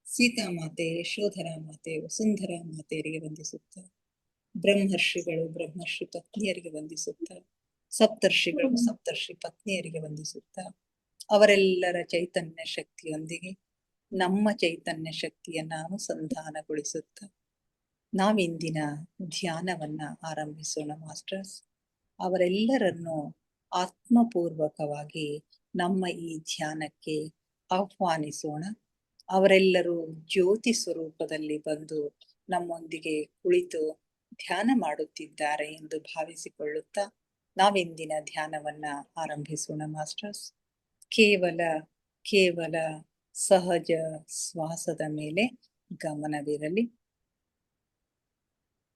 ಸೀತಾ ಮಾತೆ, ಯಶೋಧರ ಮಾತೆ, ವಸುಂಧರ ಮಾತೆಯರಿಗೆ ವಂದಿಸುತ್ತ, ಬ್ರಹ್ಮರ್ಷಿಗಳು, ಬ್ರಹ್ಮರ್ಷಿ ಪತ್ನಿಯರಿಗೆ ವಂದಿಸುತ್ತ, ಸಪ್ತರ್ಷಿಗಳು, ಸಪ್ತರ್ಷಿ ಪತ್ನಿಯರಿಗೆ ವಂದಿಸುತ್ತ, ಅವರೆಲ್ಲರ ಚೈತನ್ಯ ಶಕ್ತಿಯೊಂದಿಗೆ ನಮ್ಮ ಚೈತನ್ಯ ಶಕ್ತಿಯನ್ನ ಅನುಸಂಧಾನಗೊಳಿಸುತ್ತ ನಾವಿಂದಿನ ಧ್ಯಾನವನ್ನ ಆರಂಭಿಸೋಣ ಮಾಸ್ಟರ್ಸ್. ಅವರೆಲ್ಲರನ್ನು ಆತ್ಮಪೂರ್ವಕವಾಗಿ ನಮ್ಮ ಈ ಧ್ಯಾನಕ್ಕೆ ಆಹ್ವಾನಿಸೋಣ. ಅವರೆಲ್ಲರೂ ಜ್ಯೋತಿ ಸ್ವರೂಪದಲ್ಲಿ ಬಂದು ನಮ್ಮೊಂದಿಗೆ ಕುಳಿತು ಧ್ಯಾನ ಮಾಡುತ್ತಿದ್ದಾರೆ ಎಂದು ಭಾವಿಸಿಕೊಳ್ಳುತ್ತಾ ನಾವಿಂದಿನ ಧ್ಯಾನವನ್ನ ಆರಂಭಿಸೋಣ ಮಾಸ್ಟರ್ಸ್. ಕೇವಲ ಸಹಜ ಶ್ವಾಸದ ಮೇಲೆ ಗಮನವಿರಲಿ.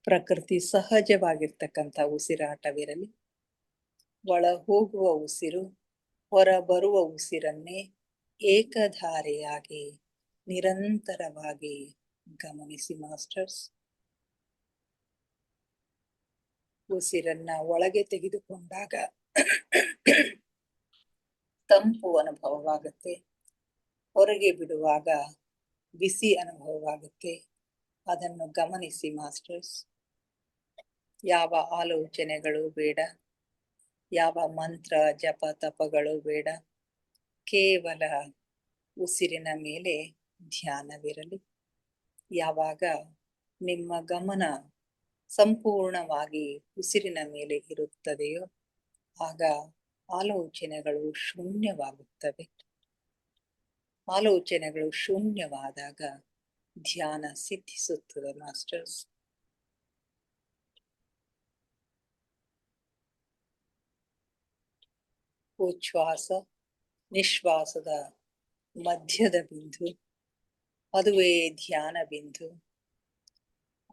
ಪ್ರಕೃತಿ ಸಹಜವಾಗಿರ್ತಕ್ಕಂಥ ಉಸಿರಾಟವಿರಲಿ. ಒಳ ಹೋಗುವ ಉಸಿರು, ಹೊರ ಬರುವ ಉಸಿರನ್ನೇ ಏಕಧಾರೆಯಾಗಿ ನಿರಂತರವಾಗಿ ಗಮನಿಸಿ ಮಾಸ್ಟರ್ಸ್. ಉಸಿರನ್ನ ಒಳಗೆ ತೆಗೆದುಕೊಂಡಾಗ ತಂಪು ಅನುಭವವಾಗುತ್ತೆ, ಹೊರಗೆ ಬಿಡುವಾಗ ಬಿಸಿ ಅನುಭವವಾಗುತ್ತೆ. ಅದನ್ನು ಗಮನಿಸಿ ಮಾಸ್ಟರ್ಸ್. ಯಾವ ಆಲೋಚನೆಗಳು ಬೇಡ, ಯಾವ ಮಂತ್ರ ಜಪ ತಪಗಳು ಬೇಡ. ಕೇವಲ ಉಸಿರಿನ ಮೇಲೆ ಧ್ಯಾನವಿರಲಿ. ಯಾವಾಗ ನಿಮ್ಮ ಗಮನ ಸಂಪೂರ್ಣವಾಗಿ ಉಸಿರಿನ ಮೇಲೆ ಇರುತ್ತದೆಯೋ ಆಗ ಆಲೋಚನೆಗಳು ಶೂನ್ಯವಾಗುತ್ತವೆ. ಆಲೋಚನೆಗಳು ಶೂನ್ಯವಾದಾಗ ಧ್ಯಾನ ಸಿದ್ಧಿಸುತ್ತದೆ ಮಾಸ್ಟರ್ಸ್. ಉಚ್ಛ್ವಾಸ ನಿಶ್ವಾಸದ ಮಧ್ಯದ ಬಿಂದು, ಅದುವೇ ಧ್ಯಾನ ಬಿಂದು,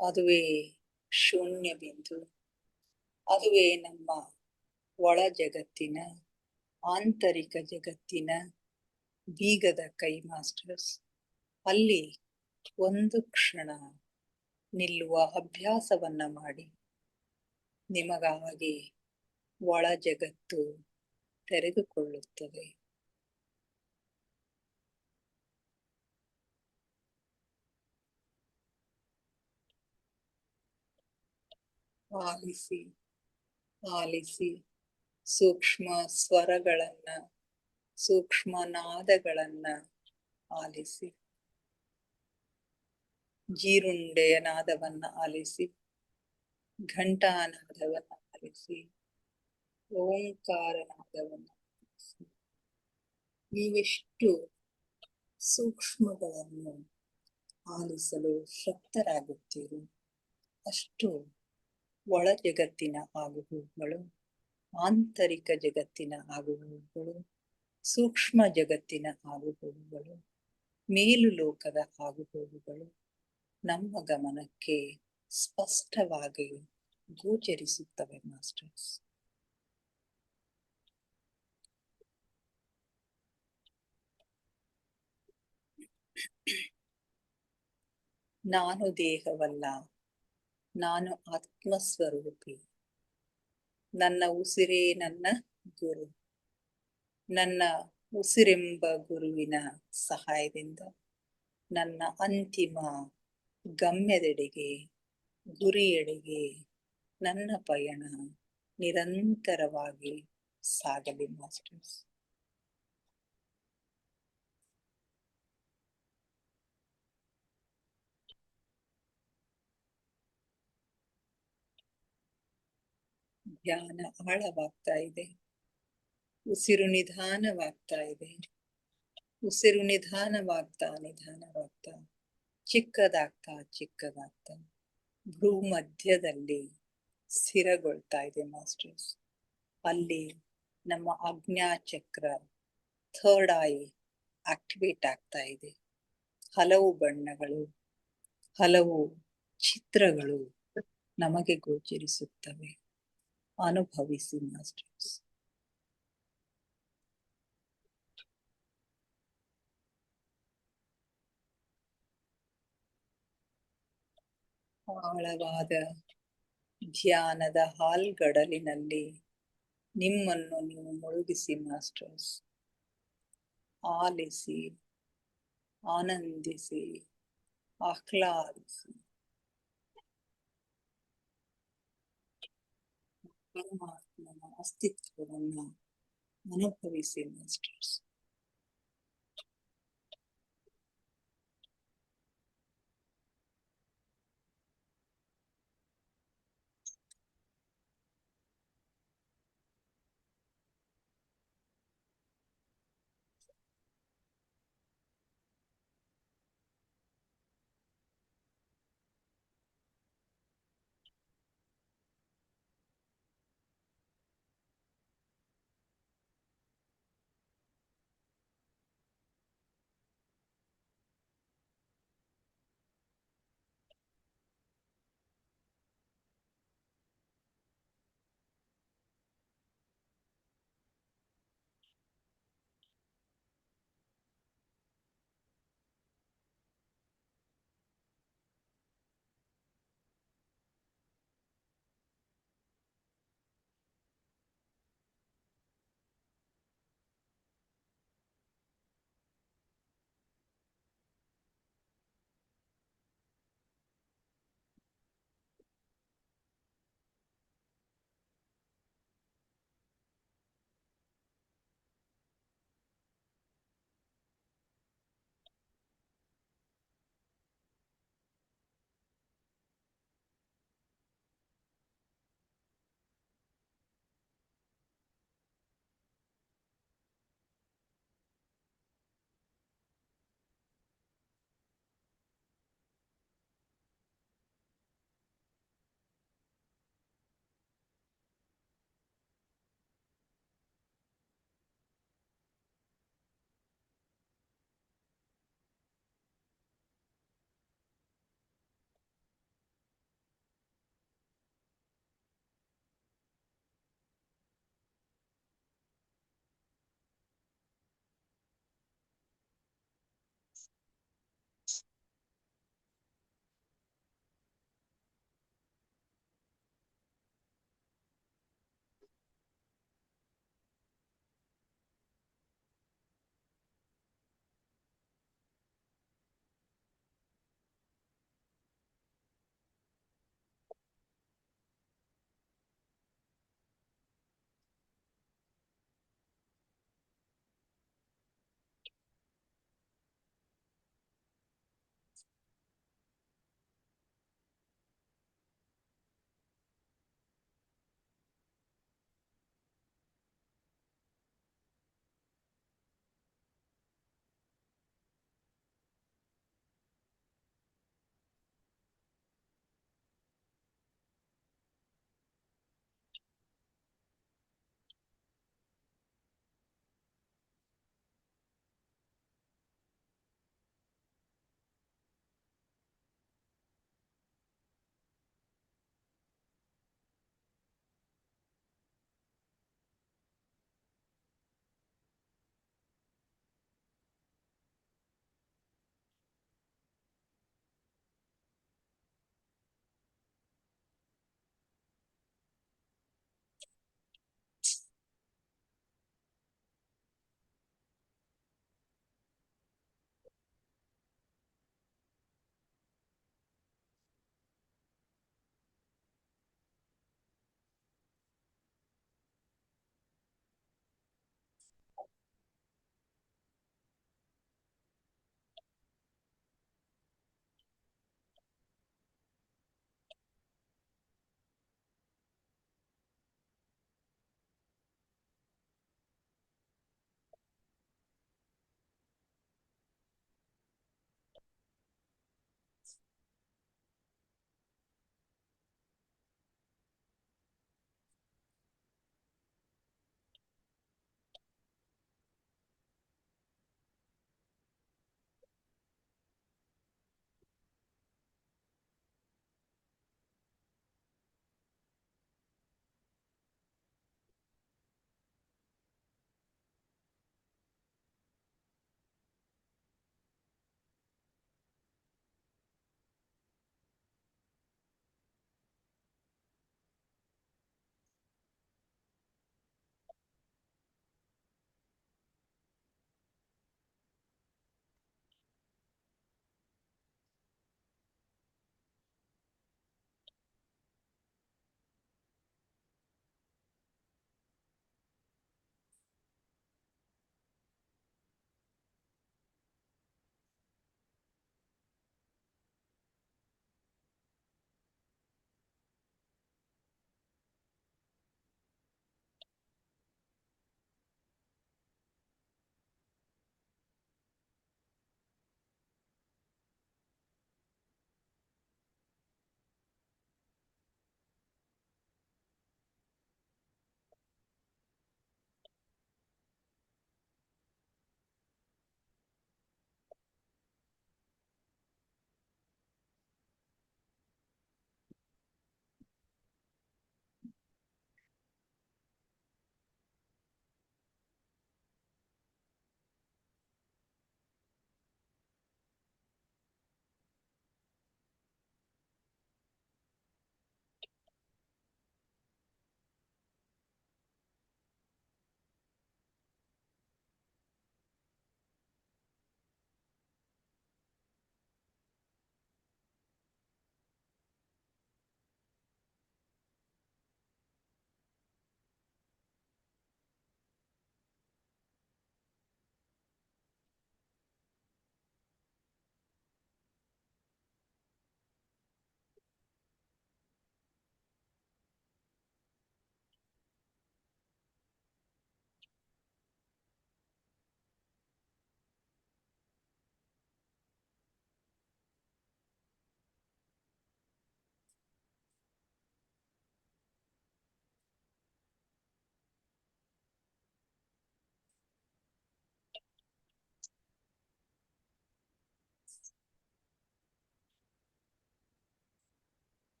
ಅದುವೇ ಶೂನ್ಯ ಬಿಂದು, ಅದುವೇ ನಮ್ಮ ಒಳ ಜಗತ್ತಿನ, ಆಂತರಿಕ ಜಗತ್ತಿನ ಬೀಗದ ಕೈ ಮಾಸ್ಟರ್ಸ್. ಅಲ್ಲಿ ಒಂದು ಕ್ಷಣ ನಿಲ್ಲುವ ಅಭ್ಯಾಸವನ್ನ ಮಾಡಿ. ನಿಮಗಾಗಿ ಒಳ ಜಗತ್ತು ತೆರೆದುಕೊಳ್ಳುತ್ತದೆ. ಆಲಿಸಿ, ಆಲಿಸಿ ಸೂಕ್ಷ್ಮ ಸ್ವರಗಳನ್ನ, ಸೂಕ್ಷ್ಮ ನಾದಗಳನ್ನ ಆಲಿಸಿ. ಜೀರುಂಡೆಯ ನಾದವನ್ನ ಆಲಿಸಿ, ಘಂಟಾನಾದವನ್ನ ಆಲಿಸಿ, ಓಂಕಾರ ನಾದವನ್ನ ಆಲಿಸಿ. ನೀವೆಷ್ಟು ಸೂಕ್ಷ್ಮಗಳನ್ನು ಆಲಿಸಲು ಶಕ್ತರಾಗುತ್ತೀರಿ, ಅಷ್ಟು ಒಳ ಜಗತ್ತಿನ ಆಗುಹೋಗುಗಳು, ಆಂತರಿಕ ಜಗತ್ತಿನ ಆಗುಹೋಗುಗಳು, ಸೂಕ್ಷ್ಮ ಜಗತ್ತಿನ ಆಗುಹೋಗುಗಳು, ಮೇಲು ಲೋಕದ ಆಗುಹೋಗುಗಳು ನಮ್ಮ ಗಮನಕ್ಕೆ ಸ್ಪಷ್ಟವಾಗಿ ಗೋಚರಿಸುತ್ತವೆ ಮಾಸ್ಟರ್ಸ್. ನಾನು ದೇಹವಲ್ಲ, ನಾನು ಆತ್ಮಸ್ವರೂಪಿ. ನನ್ನ ಉಸಿರೇ ನನ್ನ ಗುರು. ನನ್ನ ಉಸಿರೆಂಬ ಗುರುವಿನ ಸಹಾಯದಿಂದ ನನ್ನ ಅಂತಿಮ ಗಮ್ಯದೆಡೆಗೆ, ಗುರಿಯೆಡೆಗೆ ನನ್ನ ಪಯಣ ನಿರಂತರವಾಗಿ ಸಾಗಲಿ ಮಾಸ್ಟರ್ಸ್. ಧ್ಯಾನ ಆಳವಾಗ್ತಾ ಇದೆ. ಉಸಿರು ನಿಧಾನವಾಗ್ತಾ ಇದೆ. ಉಸಿರು ನಿಧಾನವಾಗ್ತಾ ಚಿಕ್ಕದಾಗ್ತಾ ಭ್ರೂ ಮಧ್ಯದಲ್ಲಿ ಸ್ಥಿರಗೊಳ್ತಾ ಇದೆ ಮಾಸ್ಟರ್ಸ್. ಅಲ್ಲಿ ನಮ್ಮ ಆಜ್ಞಾ ಚಕ್ರ, ಥರ್ಡ್ ಐ ಆಕ್ಟಿವೇಟ್ ಆಗ್ತಾ ಇದೆ. ಹಲವು ಬಣ್ಣಗಳು, ಹಲವು ಚಿತ್ರಗಳು ನಮಗೆ ಗೋಚರಿಸುತ್ತವೆ. ಅನುಭವಿಸಿ ಮಾಸ್ಟರ್ಸ್. ಆಳವಾದ ಧ್ಯಾನದ ಹಾಲ್ಗಡಲಿನಲ್ಲಿ ನಿಮ್ಮನ್ನು ನೀವು ಮುಳುಗಿಸಿ ಮಾಸ್ಟರ್ಸ್. ಆಲಿಸಿ, ಆನಂದಿಸಿ, ಆಹ್ಲಾದಿಸಿ. ಪರಮಾತ್ಮನ ಅಸ್ತಿತ್ವವನ್ನ ಅನುಭವಿಸಿ ಮಾಸ್ಟರ್ಸ್.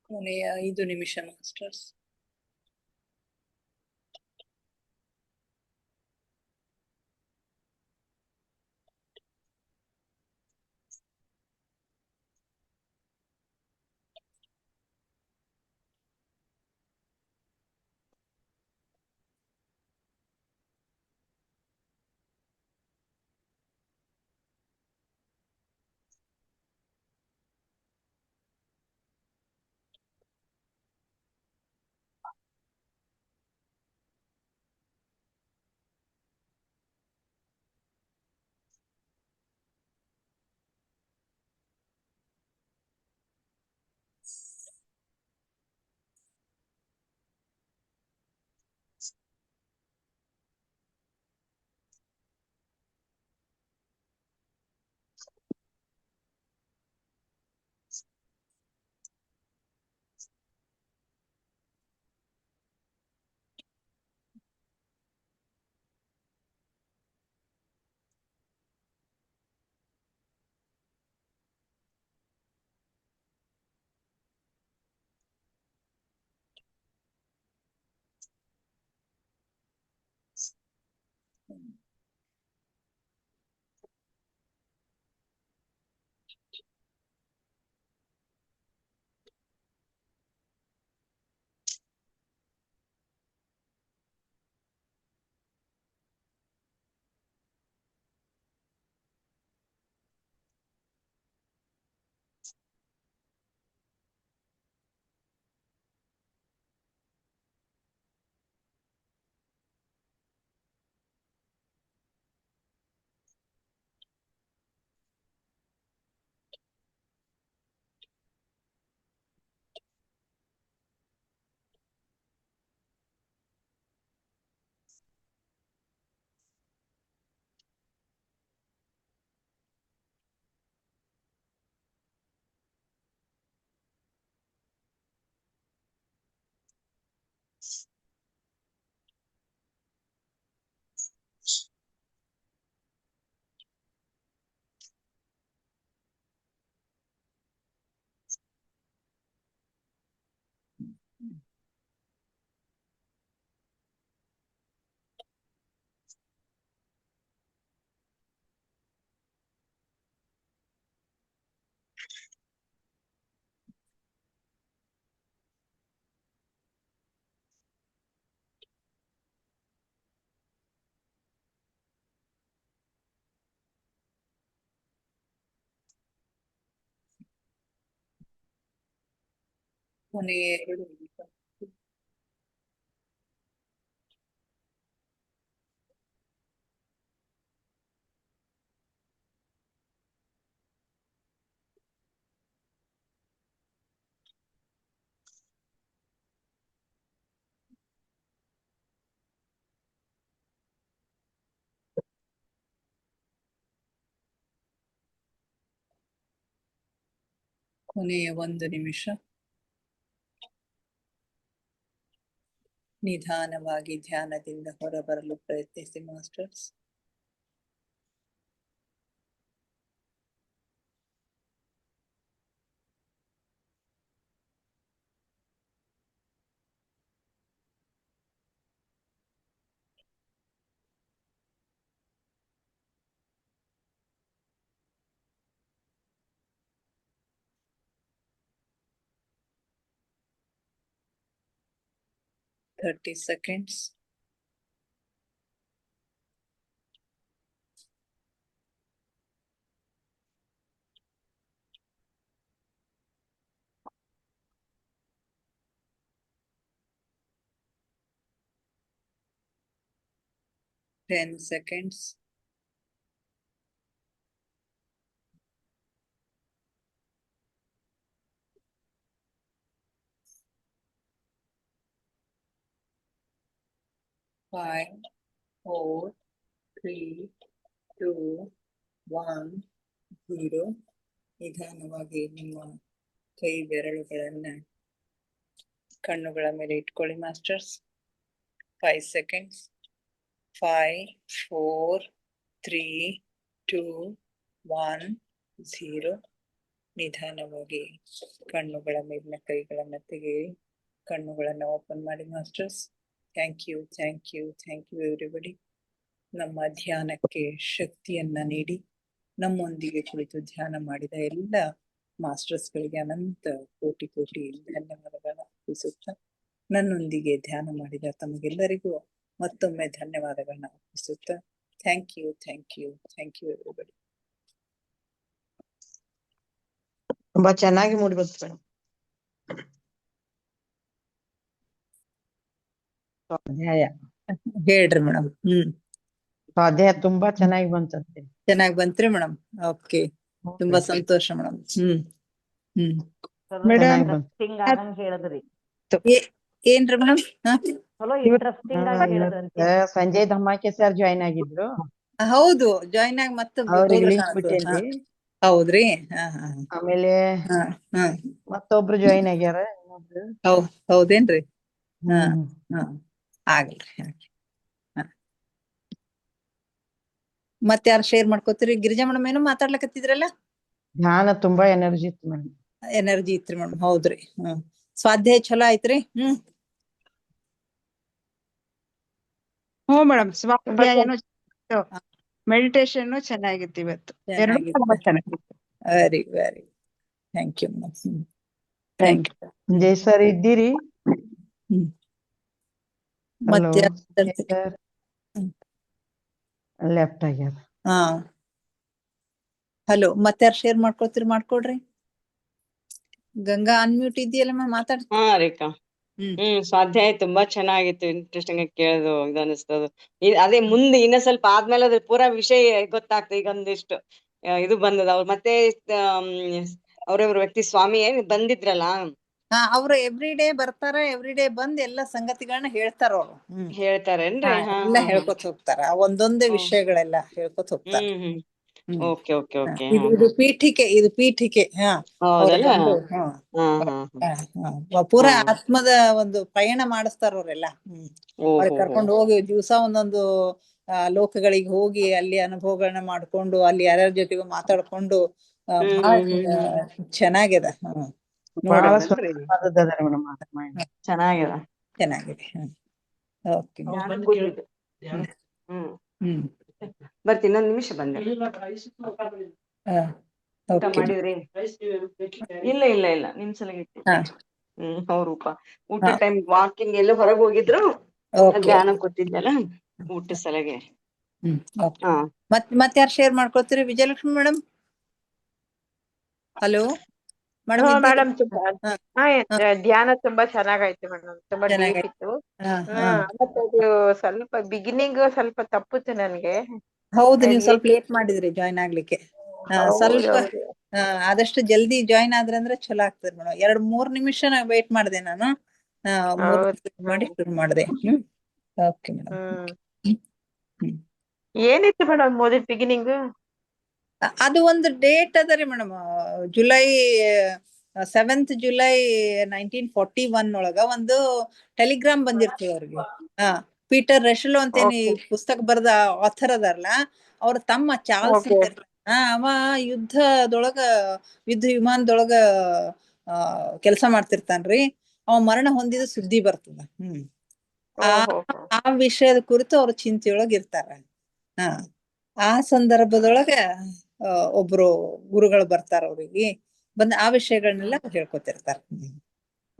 ಕೊನೆಯ 5 ನಿಮಿಷ ಮಾಸ್ಟರ್ಸ್. ಕೊನೆಯ 2 ನಿಮಿಷ. ಕೊನೆಯ 1 ನಿಮಿಷ. ನಿಧಾನವಾಗಿ ಧ್ಯಾನದಿಂದ ಹೊರಬರಲು ಪ್ರಯತ್ನಿಸಿ masters. 30 seconds. Ten seconds. Five, 4, 3, 2, 1, 0. ನಿಧಾನವಾಗಿ ನಿಮ್ಮ ಕೈ ಬೆರಳುಗಳನ್ನ ಕಣ್ಣುಗಳ ಮೇಲೆ ಇಟ್ಕೊಳ್ಳಿ ಮಾಸ್ಟರ್ಸ್. 5 seconds. 5, 4, 3, 2, 1, 0. ನಿಧಾನವಾಗಿ ಕಣ್ಣುಗಳ ಮೇಲಿನ ಕೈಗಳನ್ನ ತೆಗೆಯಿ. ಕಣ್ಣುಗಳನ್ನ ಓಪನ್ ಮಾಡಿ masters. Thank you, thank you, thank you everybody. ನಮ್ಮ ಧ್ಯಾನಕ್ಕೆ ಶಕ್ತಿಯನ್ನ ನೀಡಿ ನಮ್ಮೊಂದಿಗೆ ಕುಳಿತು ಧ್ಯಾನ ಮಾಡಿದ ಎಲ್ಲ ಮಾಸ್ಟರ್ಸ್ಗಳಿಗೆ ಅನಂತ ಕೋಟಿ ಕೋಟಿ ಧನ್ಯವಾದಗಳನ್ನ ಅರ್ಪಿಸುತ್ತಾ, ನನ್ನೊಂದಿಗೆ ಧ್ಯಾನ ಮಾಡಿದ ತಮಗೆಲ್ಲರಿಗೂ ಮತ್ತೊಮ್ಮೆ ಧನ್ಯವಾದಗಳನ್ನ ಅರ್ಪಿಸುತ್ತಾ, thank you, thank you, thank you everybody. ತುಂಬಾ ಚೆನ್ನಾಗಿ ಮೂಡಿ ಬಂತು ಮೇಡಮ್. ಸ್ವಾಧ್ಯಾಯ ಹೇಳ್ರಿ ಮೇಡಮ್. ಸ್ವಾಧ್ಯಾಯ ತುಂಬಾ ಚೆನ್ನಾಗಿ ಬಂತಂತೆ. ಚೆನ್ನಾಗಿ ಬಂತ್ರಿ ಮೇಡಮ್. ಓಕೆ, ತುಂಬಾ ಸಂತೋಷ ಮೇಡಮ್. ಮೇಡಮ್ ಹೇಳಿದ್ರಿ ಏನ್ರಿ ಮೇಡಮ್? ಚಲೋ ಇಂಟ್ರೆಸ್ಟಿಂಗ್ ಆಗಿ ಹೇಳಿದ್ರಂತೆ. ಸಂಜಯ್ ಧಮಾಕೆ ಸರ್ ಜಾಯ್ನ್ ಆಗಿದ್ರು. ಹೌದು, ಜಾಯ್ನ್ ಆಗಿ ಮತ್ತೆ ಅವ್ರಿಗೆ ಲಿಂಕ್ ಬಿಟ್ಟೇನ್ರಿ. ಹೌದ್ರಿ. ಆಮೇಲೆ ಹಾ ಮತ್ತೊಬ್ರು ಜಾಯ್ನ್ ಆಗ್ಯಾರ. ಹೌದೇನ್ರಿ? ಆಗ್ಲಿ. ಮತ್ತೆ ಯಾರು ಶೇರ್ ಮಾಡ್ಕೋತೀರಿ? ಗಿರಿಜಾ ಮೇಡಮ್ ಏನೋ ಮಾತಾಡ್ಲಕತ್ತಿದ್ರಲ್ಲ? ಧ್ಯಾನ ತುಂಬಾ ಎನರ್ಜಿ ಇತ್ತು ಮೇಡಮ್. ಎನರ್ಜಿ ಇತ್ರಿ ಮೇಡಮ್. ಹೌದ್ರಿ. ಸ್ವಾಧ್ಯಾಯ ಚಲೋ ಆಯ್ತ್ರಿ. ಹ್ಞೂ ಮೇಡಮ್, ಸ್ವಾಧ್ಯಾಯನು ಮೆಡಿಟೇಷನ್ ಚೆನ್ನಾಗಿತ್ತು ಇವತ್ತು. ಎರಡು ತುಂಬಾ ಚೆನ್ನಾಗಿತ್ತು. Very very thank you madam. Thank you. Jai sir ಇದ್ದೀರಿ? ಮತ್ತೆ ಲೆಫ್ಟ್ ಆಗ್ಯಾರ. ಹಲೋ, ಮತ್ತೆ ಯಾರು ಶೇರ್ ಮಾಡ್ಕೊತೀರಿ? ಮಾಡ್ಕೊಡ್ರಿ. ಗಂಗಾ ಅನ್ಮ್ಯೂಟ್ ಇದೆಯಲ್ಲ, ಮಾತಾಡ್. ಹಾ ರೇಖಾ, ಸ್ವಾಧ್ಯಾಯ ತುಂಬಾ ಚೆನ್ನಾಗಿತ್ತು. ಇಂಟ್ರೆಸ್ಟಿಂಗ್ ಆಗಿ ಕೇಳೋದು ಇದು ಅನಿಸ್ತದ. ಅದೇ ಮುಂದೆ ಇನ್ನ ಸ್ವಲ್ಪ ಆದ್ಮೇಲೆ ಅದ್ರ ಪೂರಾ ವಿಷಯ ಗೊತ್ತಾಗ್ತದೆ. ಈಗ ಒಂದಿಷ್ಟು ಇದು ಬಂದದ. ಅವ್ರು ಮತ್ತೆ ಅವ್ರವ್ರ ವ್ಯಕ್ತಿ ಸ್ವಾಮಿ ಬಂದಿದ್ರಲ್ಲ, ಅವ್ರು ಎವ್ರಿ ಡೇ ಬರ್ತಾರ. ಎವ್ರಿ ಡೇ ಬಂದ್ ಎಲ್ಲಾ ಸಂಗತಿಗಳನ್ನ ಹೇಳ್ತಾರ. ಅವ್ರು ಹೇಳ್ತಾರೇನ್ರಿ? ಎಲ್ಲ ಹೇಳ್ಕೊತ ಹೋಗ್ತಾರ. ಒಂದೊಂದೇ ವಿಷಯಗಳೆಲ್ಲ ಹೇಳ್ಕೊತ ಹೋಗ್ತಾರ. Okay okay okay. ಇದು ಪೀಠಿಕೆ, ಇದು ಪೀಠಿಕೆ. ಹೌದಲ್ಲ. ಪೂರಾ ಆತ್ಮದ ಒಂದು ಪಯಣ ಮಾಡಿಸ್ತಾರ ಅವ್ರೆಲ್ಲ. ಅವ್ರಿಗೆ ಕರ್ಕೊಂಡು ಹೋಗಿ ದಿವಸ ಒಂದೊಂದು ಲೋಕಗಳಿಗೆ ಹೋಗಿ ಅಲ್ಲಿ ಅನುಭವಗಳನ್ನ ಮಾಡ್ಕೊಂಡು ಅಲ್ಲಿ ಯಾರ್ಯಾರ ಜೊತೆಗೂ ಮಾತಾಡ್ಕೊಂಡು ಚೆನ್ನಾಗಿದೆ. ಚೆನ್ನಾಗಿದೆ. ಚೆನ್ನಾಗಿದೆ. ಓಕೆ, ಬರ್ತೀನಿ. ಇನ್ನೊಂದ್ ನಿಮಿಷ ಬಂದೆ. ಮಾಡಿದ್ರಿ? ಇಲ್ಲ ಇಲ್ಲ ಇಲ್ಲ, ನಿಮ್ ಸಲಗಿ ಅವ್ರೂಪ ಊಟ ಟೈಮ್ ವಾಕಿಂಗ್ ಎಲ್ಲೋ ಹೊರಗೆ ಹೋಗಿದ್ರು. ಧ್ಯಾನ ಕೂತಿದ್ದಲ್ಲ, ಊಟ ಸಲಗೆ. ಮತ್ತೆ ಯಾರು ಶೇರ್ ಮಾಡ್ಕೊತೀರಿ? ವಿಜಯಲಕ್ಷ್ಮಿ ಮೇಡಮ್. ಹಲೋ ಮೇಡಮ್, ಧ್ಯಾನ ತುಂಬಾ ಚೆನ್ನಾಗಾಯ್ತು ಮೇಡಮ್. ತುಂಬಾ ಡೀಪ್ ಇತ್ತು. ಮತ್ತೆ ಅದು ಸ್ವಲ್ಪ ಬಿಗಿನಿಂಗ್ ಸ್ವಲ್ಪ ತಪ್ಪಿತ್ತು ನನ್ಗೆ. ಹೌದು, ನೀವು ಸ್ವಲ್ಪ ಲೇಟ್ ಮಾಡಿದ್ರಿ ಜಾಯ್ನ್ ಆಗ್ಲಿಕ್ಕೆ. ಸ್ವಲ್ಪ ಆದಷ್ಟು ಜಲ್ದಿ ಜಾಯ್ನ್ ಆದ್ರಂದ್ರೆ ಚಲೋ ಆಗ್ತದೆ ಮೇಡಮ್. 2-3 ನಿಮಿಷ ವೇಟ್ ಮಾಡಿದೆ ನಾನು. 3 ನಿಮಿಷ ಮಾಡಿ ಶುರು ಮಾಡಿದೆ. Okay madam. ಏನಿತ್ತು ಮೇಡಮ್ ಮೊದಲು ಬಿಗಿನಿಂಗ್? ಅದು ಒಂದು ಡೇಟ್ ಅದರಿ ಮೇಡಮ್. ಜುಲೈ 7th ಜುಲೈ 1941 ಒಳಗ ಒಂದು ಟೆಲಿಗ್ರಾಮ್ ಬಂದಿರ್ತದೆ ಅವ್ರಿಗೆ. ಪೀಟರ್ ರೆಶಲೋ ಅಂತೇನಿ ಪುಸ್ತಕ ಬರೆದ ಆಥರ್ ಅದಾರಲ್ಲ, ಅವ್ರ ತಮ್ಮ ಚಾರ್ಲ್ಸ್ ಅವ ಯುದ್ಧ ವಿಮಾನದೊಳಗ ಕೆಲಸ ಮಾಡ್ತಿರ್ತಾನ್ರಿ. ಅವ ಮರಣ ಹೊಂದಿದ ಸುದ್ದಿ ಬರ್ತದ. ಆ ವಿಷಯದ ಕುರಿತು ಅವ್ರ ಚಿಂತೆಯೊಳಗ ಇರ್ತಾರ. ಆ ಸಂದರ್ಭದೊಳಗ ಒಬ್ರು ಗುರುಗಳು ಬರ್ತಾರ. ಅವ್ರಿಗೆ ಬಂದ ಆ ವಿಷಯಗಳನ್ನೆಲ್ಲ ಹೇಳ್ಕೊತಿರ್ತಾರ.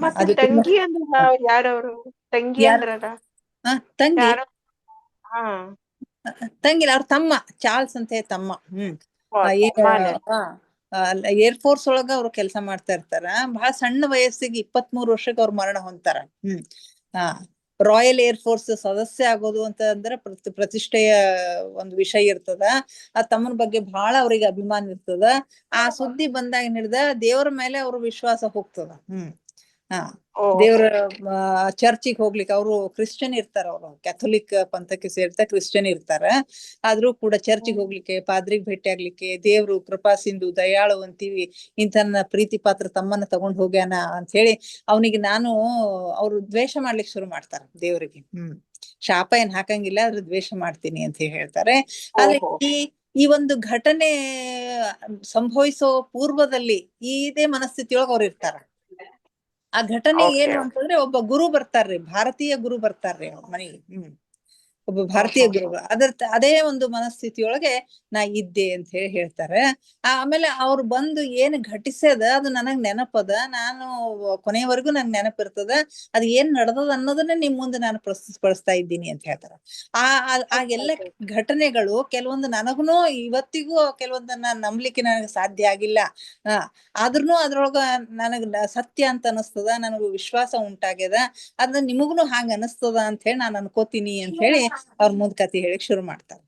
ಮತ್ತೆ ಅದು ತುಂಬಾ ತಂಗಿ ಅಂದ್ರ ಯಾರವ್ರು? ತಂಗಿ ಯಾರು ಅಂದ್ರಲ್ಲ ತಂಗಿ ಯಾರು? ಹಾ ತಂಗಿಲ್ಲ ಅವ್ರ ತಮ್ಮ ಚಾರ್ಲ್ಸ್ ಅಂತ ಹೇಳಿ ತಮ್ಮ. ತಮ್ಮನೇ. ಏರ್ ಫೋರ್ಸ್ ಒಳಗ ಅವ್ರು ಕೆಲಸ ಮಾಡ್ತಾ ಇರ್ತಾರ. ಬಹಳ ಸಣ್ಣ ವಯಸ್ಸಿಗೆ 23 ವರ್ಷಕ್ಕೆ ಅವ್ರು ಮರಣ ಹೊಂತಾರ. ಹಾ ರಾಯಲ್ ಏರ್ ಫೋರ್ಸ್ ಸದಸ್ಯ ಆಗೋದು ಅಂತ ಅಂದ್ರೆ ಪ್ರತಿಷ್ಠೆಯ ಒಂದು ವಿಷಯ ಇರ್ತದ. ಆ ತಮ್ಮನ ಬಗ್ಗೆ ಬಹಳ ಅವ್ರಿಗೆ ಅಭಿಮಾನ ಇರ್ತದ. ಆ ಸುದ್ದಿ ಬಂದಾಗ ಹಿಡ್ದ ದೇವರ ಮೇಲೆ ಅವ್ರ ವಿಶ್ವಾಸ ಹೋಗ್ತದ. ಹಾ ದೇವ್ರ ಚರ್ಚಿಗೆ ಹೋಗ್ಲಿಕ್ಕೆ ಅವ್ರು ಕ್ರಿಶ್ಚಿಯನ್ ಇರ್ತಾರ. ಅವ್ರು ಕ್ಯಾಥೋಲಿಕ್ ಪಂಥಕ್ಕೆ ಸೇರ್ತಾ ಕ್ರಿಶ್ಚಿಯನ್ ಇರ್ತಾರ. ಆದ್ರೂ ಕೂಡ ಚರ್ಚಿಗೆ ಹೋಗ್ಲಿಕ್ಕೆ, ಪಾದ್ರಿಗೆ ಭೇಟಿ ಆಗ್ಲಿಕ್ಕೆ, ದೇವ್ರು ಕೃಪಾ ಸಿಂಧು ದಯಾಳು ಅಂತೀವಿ, ಇಂಥನ್ನ ಪ್ರೀತಿ ಪಾತ್ರ ತಮ್ಮನ್ನ ತಗೊಂಡ್ ಹೋಗ್ಯಾನ ಅಂತ ಹೇಳಿ ಅವನಿಗೆ ಅವ್ರು ದ್ವೇಷ ಮಾಡ್ಲಿಕ್ಕೆ ಶುರು ಮಾಡ್ತಾರ ದೇವ್ರಿಗೆ. ಶಾಪ ಏನ್ ಹಾಕಂಗಿಲ್ಲ, ಆದ್ರೆ ದ್ವೇಷ ಮಾಡ್ತೀನಿ ಅಂತ ಹೇಳ್ತಾರೆ. ಆದ್ರೆ ಈ ಒಂದು ಘಟನೆ ಸಂಭವಿಸೋ ಪೂರ್ವದಲ್ಲಿ ಇದೇ ಮನಸ್ಥಿತಿಯೊಳಗ ಅವ್ರು ಇರ್ತಾರ. ಆ ಘಟನೆ ಏನು ಅಂತಂದ್ರೆ ಒಬ್ಬ ಗುರು ಬರ್ತಾರ್ರಿ, ಭಾರತೀಯ ಗುರು ಬರ್ತಾರ್ರಿ ಅವ್ರ ಮನೆಗೆ. ಒಬ್ಬ ಭಾರತೀಯ ಗುರು ಅದೇ ಒಂದು ಮನಸ್ಥಿತಿಯೊಳಗೆ ನಾ ಇದ್ದೆ ಅಂತ ಹೇಳಿ ಹೇಳ್ತಾರೆ. ಆಮೇಲೆ ಅವ್ರು ಬಂದು ಏನ್ ಘಟಿಸ್ಯದ ಅದು ನನಗ್ ನೆನಪದ, ನಾನು ಕೊನೆಯವರೆಗೂ ನಂಗೆ ನೆನಪಿರ್ತದ, ಅದ್ ಏನ್ ನಡೆದದ ಅನ್ನೋದನ್ನ ನಿಮ್ ಮುಂದೆ ನಾನು ಪ್ರಸ್ತುತಪಡಿಸ್ತಾ ಇದ್ದೀನಿ ಅಂತ ಹೇಳ್ತಾರ. ಆ ಎಲ್ಲ ಘಟನೆಗಳು ಕೆಲವೊಂದು ನನಗುನು ಇವತ್ತಿಗೂ ಕೆಲವೊಂದನ್ನ ನಂಬ್ಲಿಕ್ಕೆ ನನಗೆ ಸಾಧ್ಯ ಆಗಿಲ್ಲ. ಆದ್ರೂನು ಅದ್ರೊಳಗ ನನಗ್ ಸತ್ಯ ಅಂತ ಅನಸ್ತದ, ನನಗೂ ವಿಶ್ವಾಸ ಉಂಟಾಗ್ಯದ, ಅದ್ನ ನಿಮಗುನು ಹಾಂಗ ಅನಸ್ತದ ಅಂತ ಹೇಳಿ ನಾನು ಅನ್ಕೋತೀನಿ ಅಂತ ಹೇಳಿ ಅವ್ರ ಮುಂದ್ ಕತಿ ಹೇಳಿಕ್ ಶುರು ಮಾಡ್ತಾರ.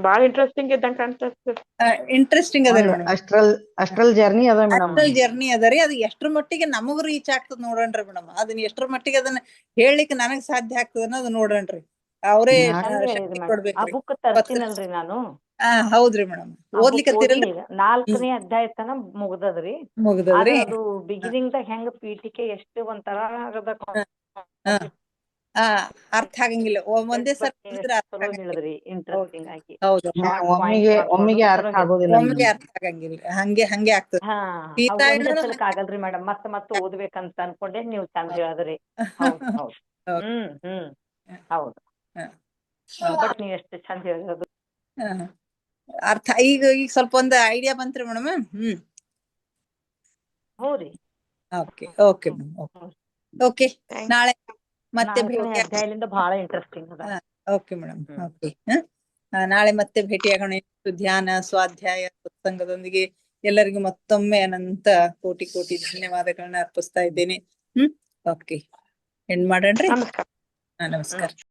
ಬಾಳ ಇಂಟ್ರೆಸ್ಟಿಂಗ್ ಇದ್ದಂಗ ಕಾಣ್ತದೆ. ಇಂಟ್ರೆಸ್ಟಿಂಗ್ ಅದ ಮೇಡಮ್. ಅಷ್ಟ್ರಲ್ ಜರ್ನಿ ಅದ ಮೇಡಮ್. ಅಷ್ಟ್ರಲ್ ಜರ್ನಿ ಅದರಿ. ಅದು ಎಷ್ಟ್ರ ಮಟ್ಟಿಗೆ ನಮಗ್ ರೀಚ್ ಆಗ್ತದ ನೋಡಣ್ರಿ ಮೇಡಮ್. ಅದನ್ನ ಎಷ್ಟ್ರ ಮಟ್ಟಿಗೆ ಅದನ್ನ ಹೇಳಲಿಕ್ಕೆ ನನಗ್ ಸಾಧ್ಯ ಆಗ್ತದ ಅನ್ನೋದು ನೋಡಣ್ರಿ. ಅವರೇ ಶಕ್ತಿ ಆ ಕೊಡ್ಬೇಕ್ರಿ. ಬುಕ್ ತರ್ತೀನಲ್ರಿ ನಾನು. ಹೌದ್ರಿ ಮೇಡಮ್. ಓದ್ಲಿಕ್ಕತ್ತೀರಲ್ರಿ? 4ನೇ ಅಧ್ಯಾಯ ತನ ಮುಗ್ದದ್ರಿ. ಮುಗ್ದದ್ರಿ. ಅದು ಬಿಗಿನಿಂಗ್ ದಾಗ ಹೆಂಗ ಪೀಠಿಕೆ ಎಷ್ಟು ಒಂಥರ ಅರ್ಥ ಆಗಂಗಿಲ್ಲ. ಒಂದೇ ಸರಿ ಹೇಳಿದ್ರಿ ಇಂಟ್ರೆಸ್ಟಿಂಗ್ ಆಗಿ. ಹೌದು, ಒಮ್ಮಿಗೆ ಅರ್ಥ ಆಗೋದಿಲ್ಲ. ಒಮ್ಮೆಗೆ ಅರ್ಥ ಆಗಂಗಿಲ್ಲ. ಹಂಗೆ ಆಗ್ತದ. ಒಂದೇ ಸಲಕ್ ಆಗಲ್ರಿ ಮೇಡಮ್. ಮತ್ತೆ ಓದ್ಬೇಕಂತ ಅನ್ಕೊಂಡೆ, ನೀವು ಚಂದ ಹೇಳಿದ್ರಿ. ಹೌದು ಹೌದು. ಬಟ್ ನೀವ್ ಎಷ್ಟು ಚಂದ ಹೇಳಿರೋದು. ಅರ್ಥ ಈಗ ಸ್ವಲ್ಪ ಒಂದು ಐಡಿಯಾ ಬಂತ್ರಿ ಮೇಡಮ್. ಹೌದ್ರಿ. Okay okay. ನಾಳೆ ಮತ್ತೆ ಭೇಟಿ ಅಧ್ಯಾಯದಿಂದ ಬಹಳ ಇಂಟ್ರೆಸ್ಟಿಂಗ್ ಅದ. Okay madam. ಓಕೆ. ನಾಳೆ ಮತ್ತೆ ಭೇಟಿಯಾಗೋಣ. ಧ್ಯಾನ ಸ್ವಾಧ್ಯಾಯ ಸತ್ಸಂಗದೊಂದಿಗೆ ಎಲ್ಲರಿಗೂ ಮತ್ತೊಮ್ಮೆ ಅನಂತ ಕೋಟಿ ಧನ್ಯವಾದಗಳನ್ನ ಅರ್ಪಿಸ್ತಾ ಇದ್ದೇನೆ. ಓಕೆ, ಎಂಡ್ ಮಾಡೋಣ್ರಿ. ನಮಸ್ಕಾರ. ನಮಸ್ಕಾರ.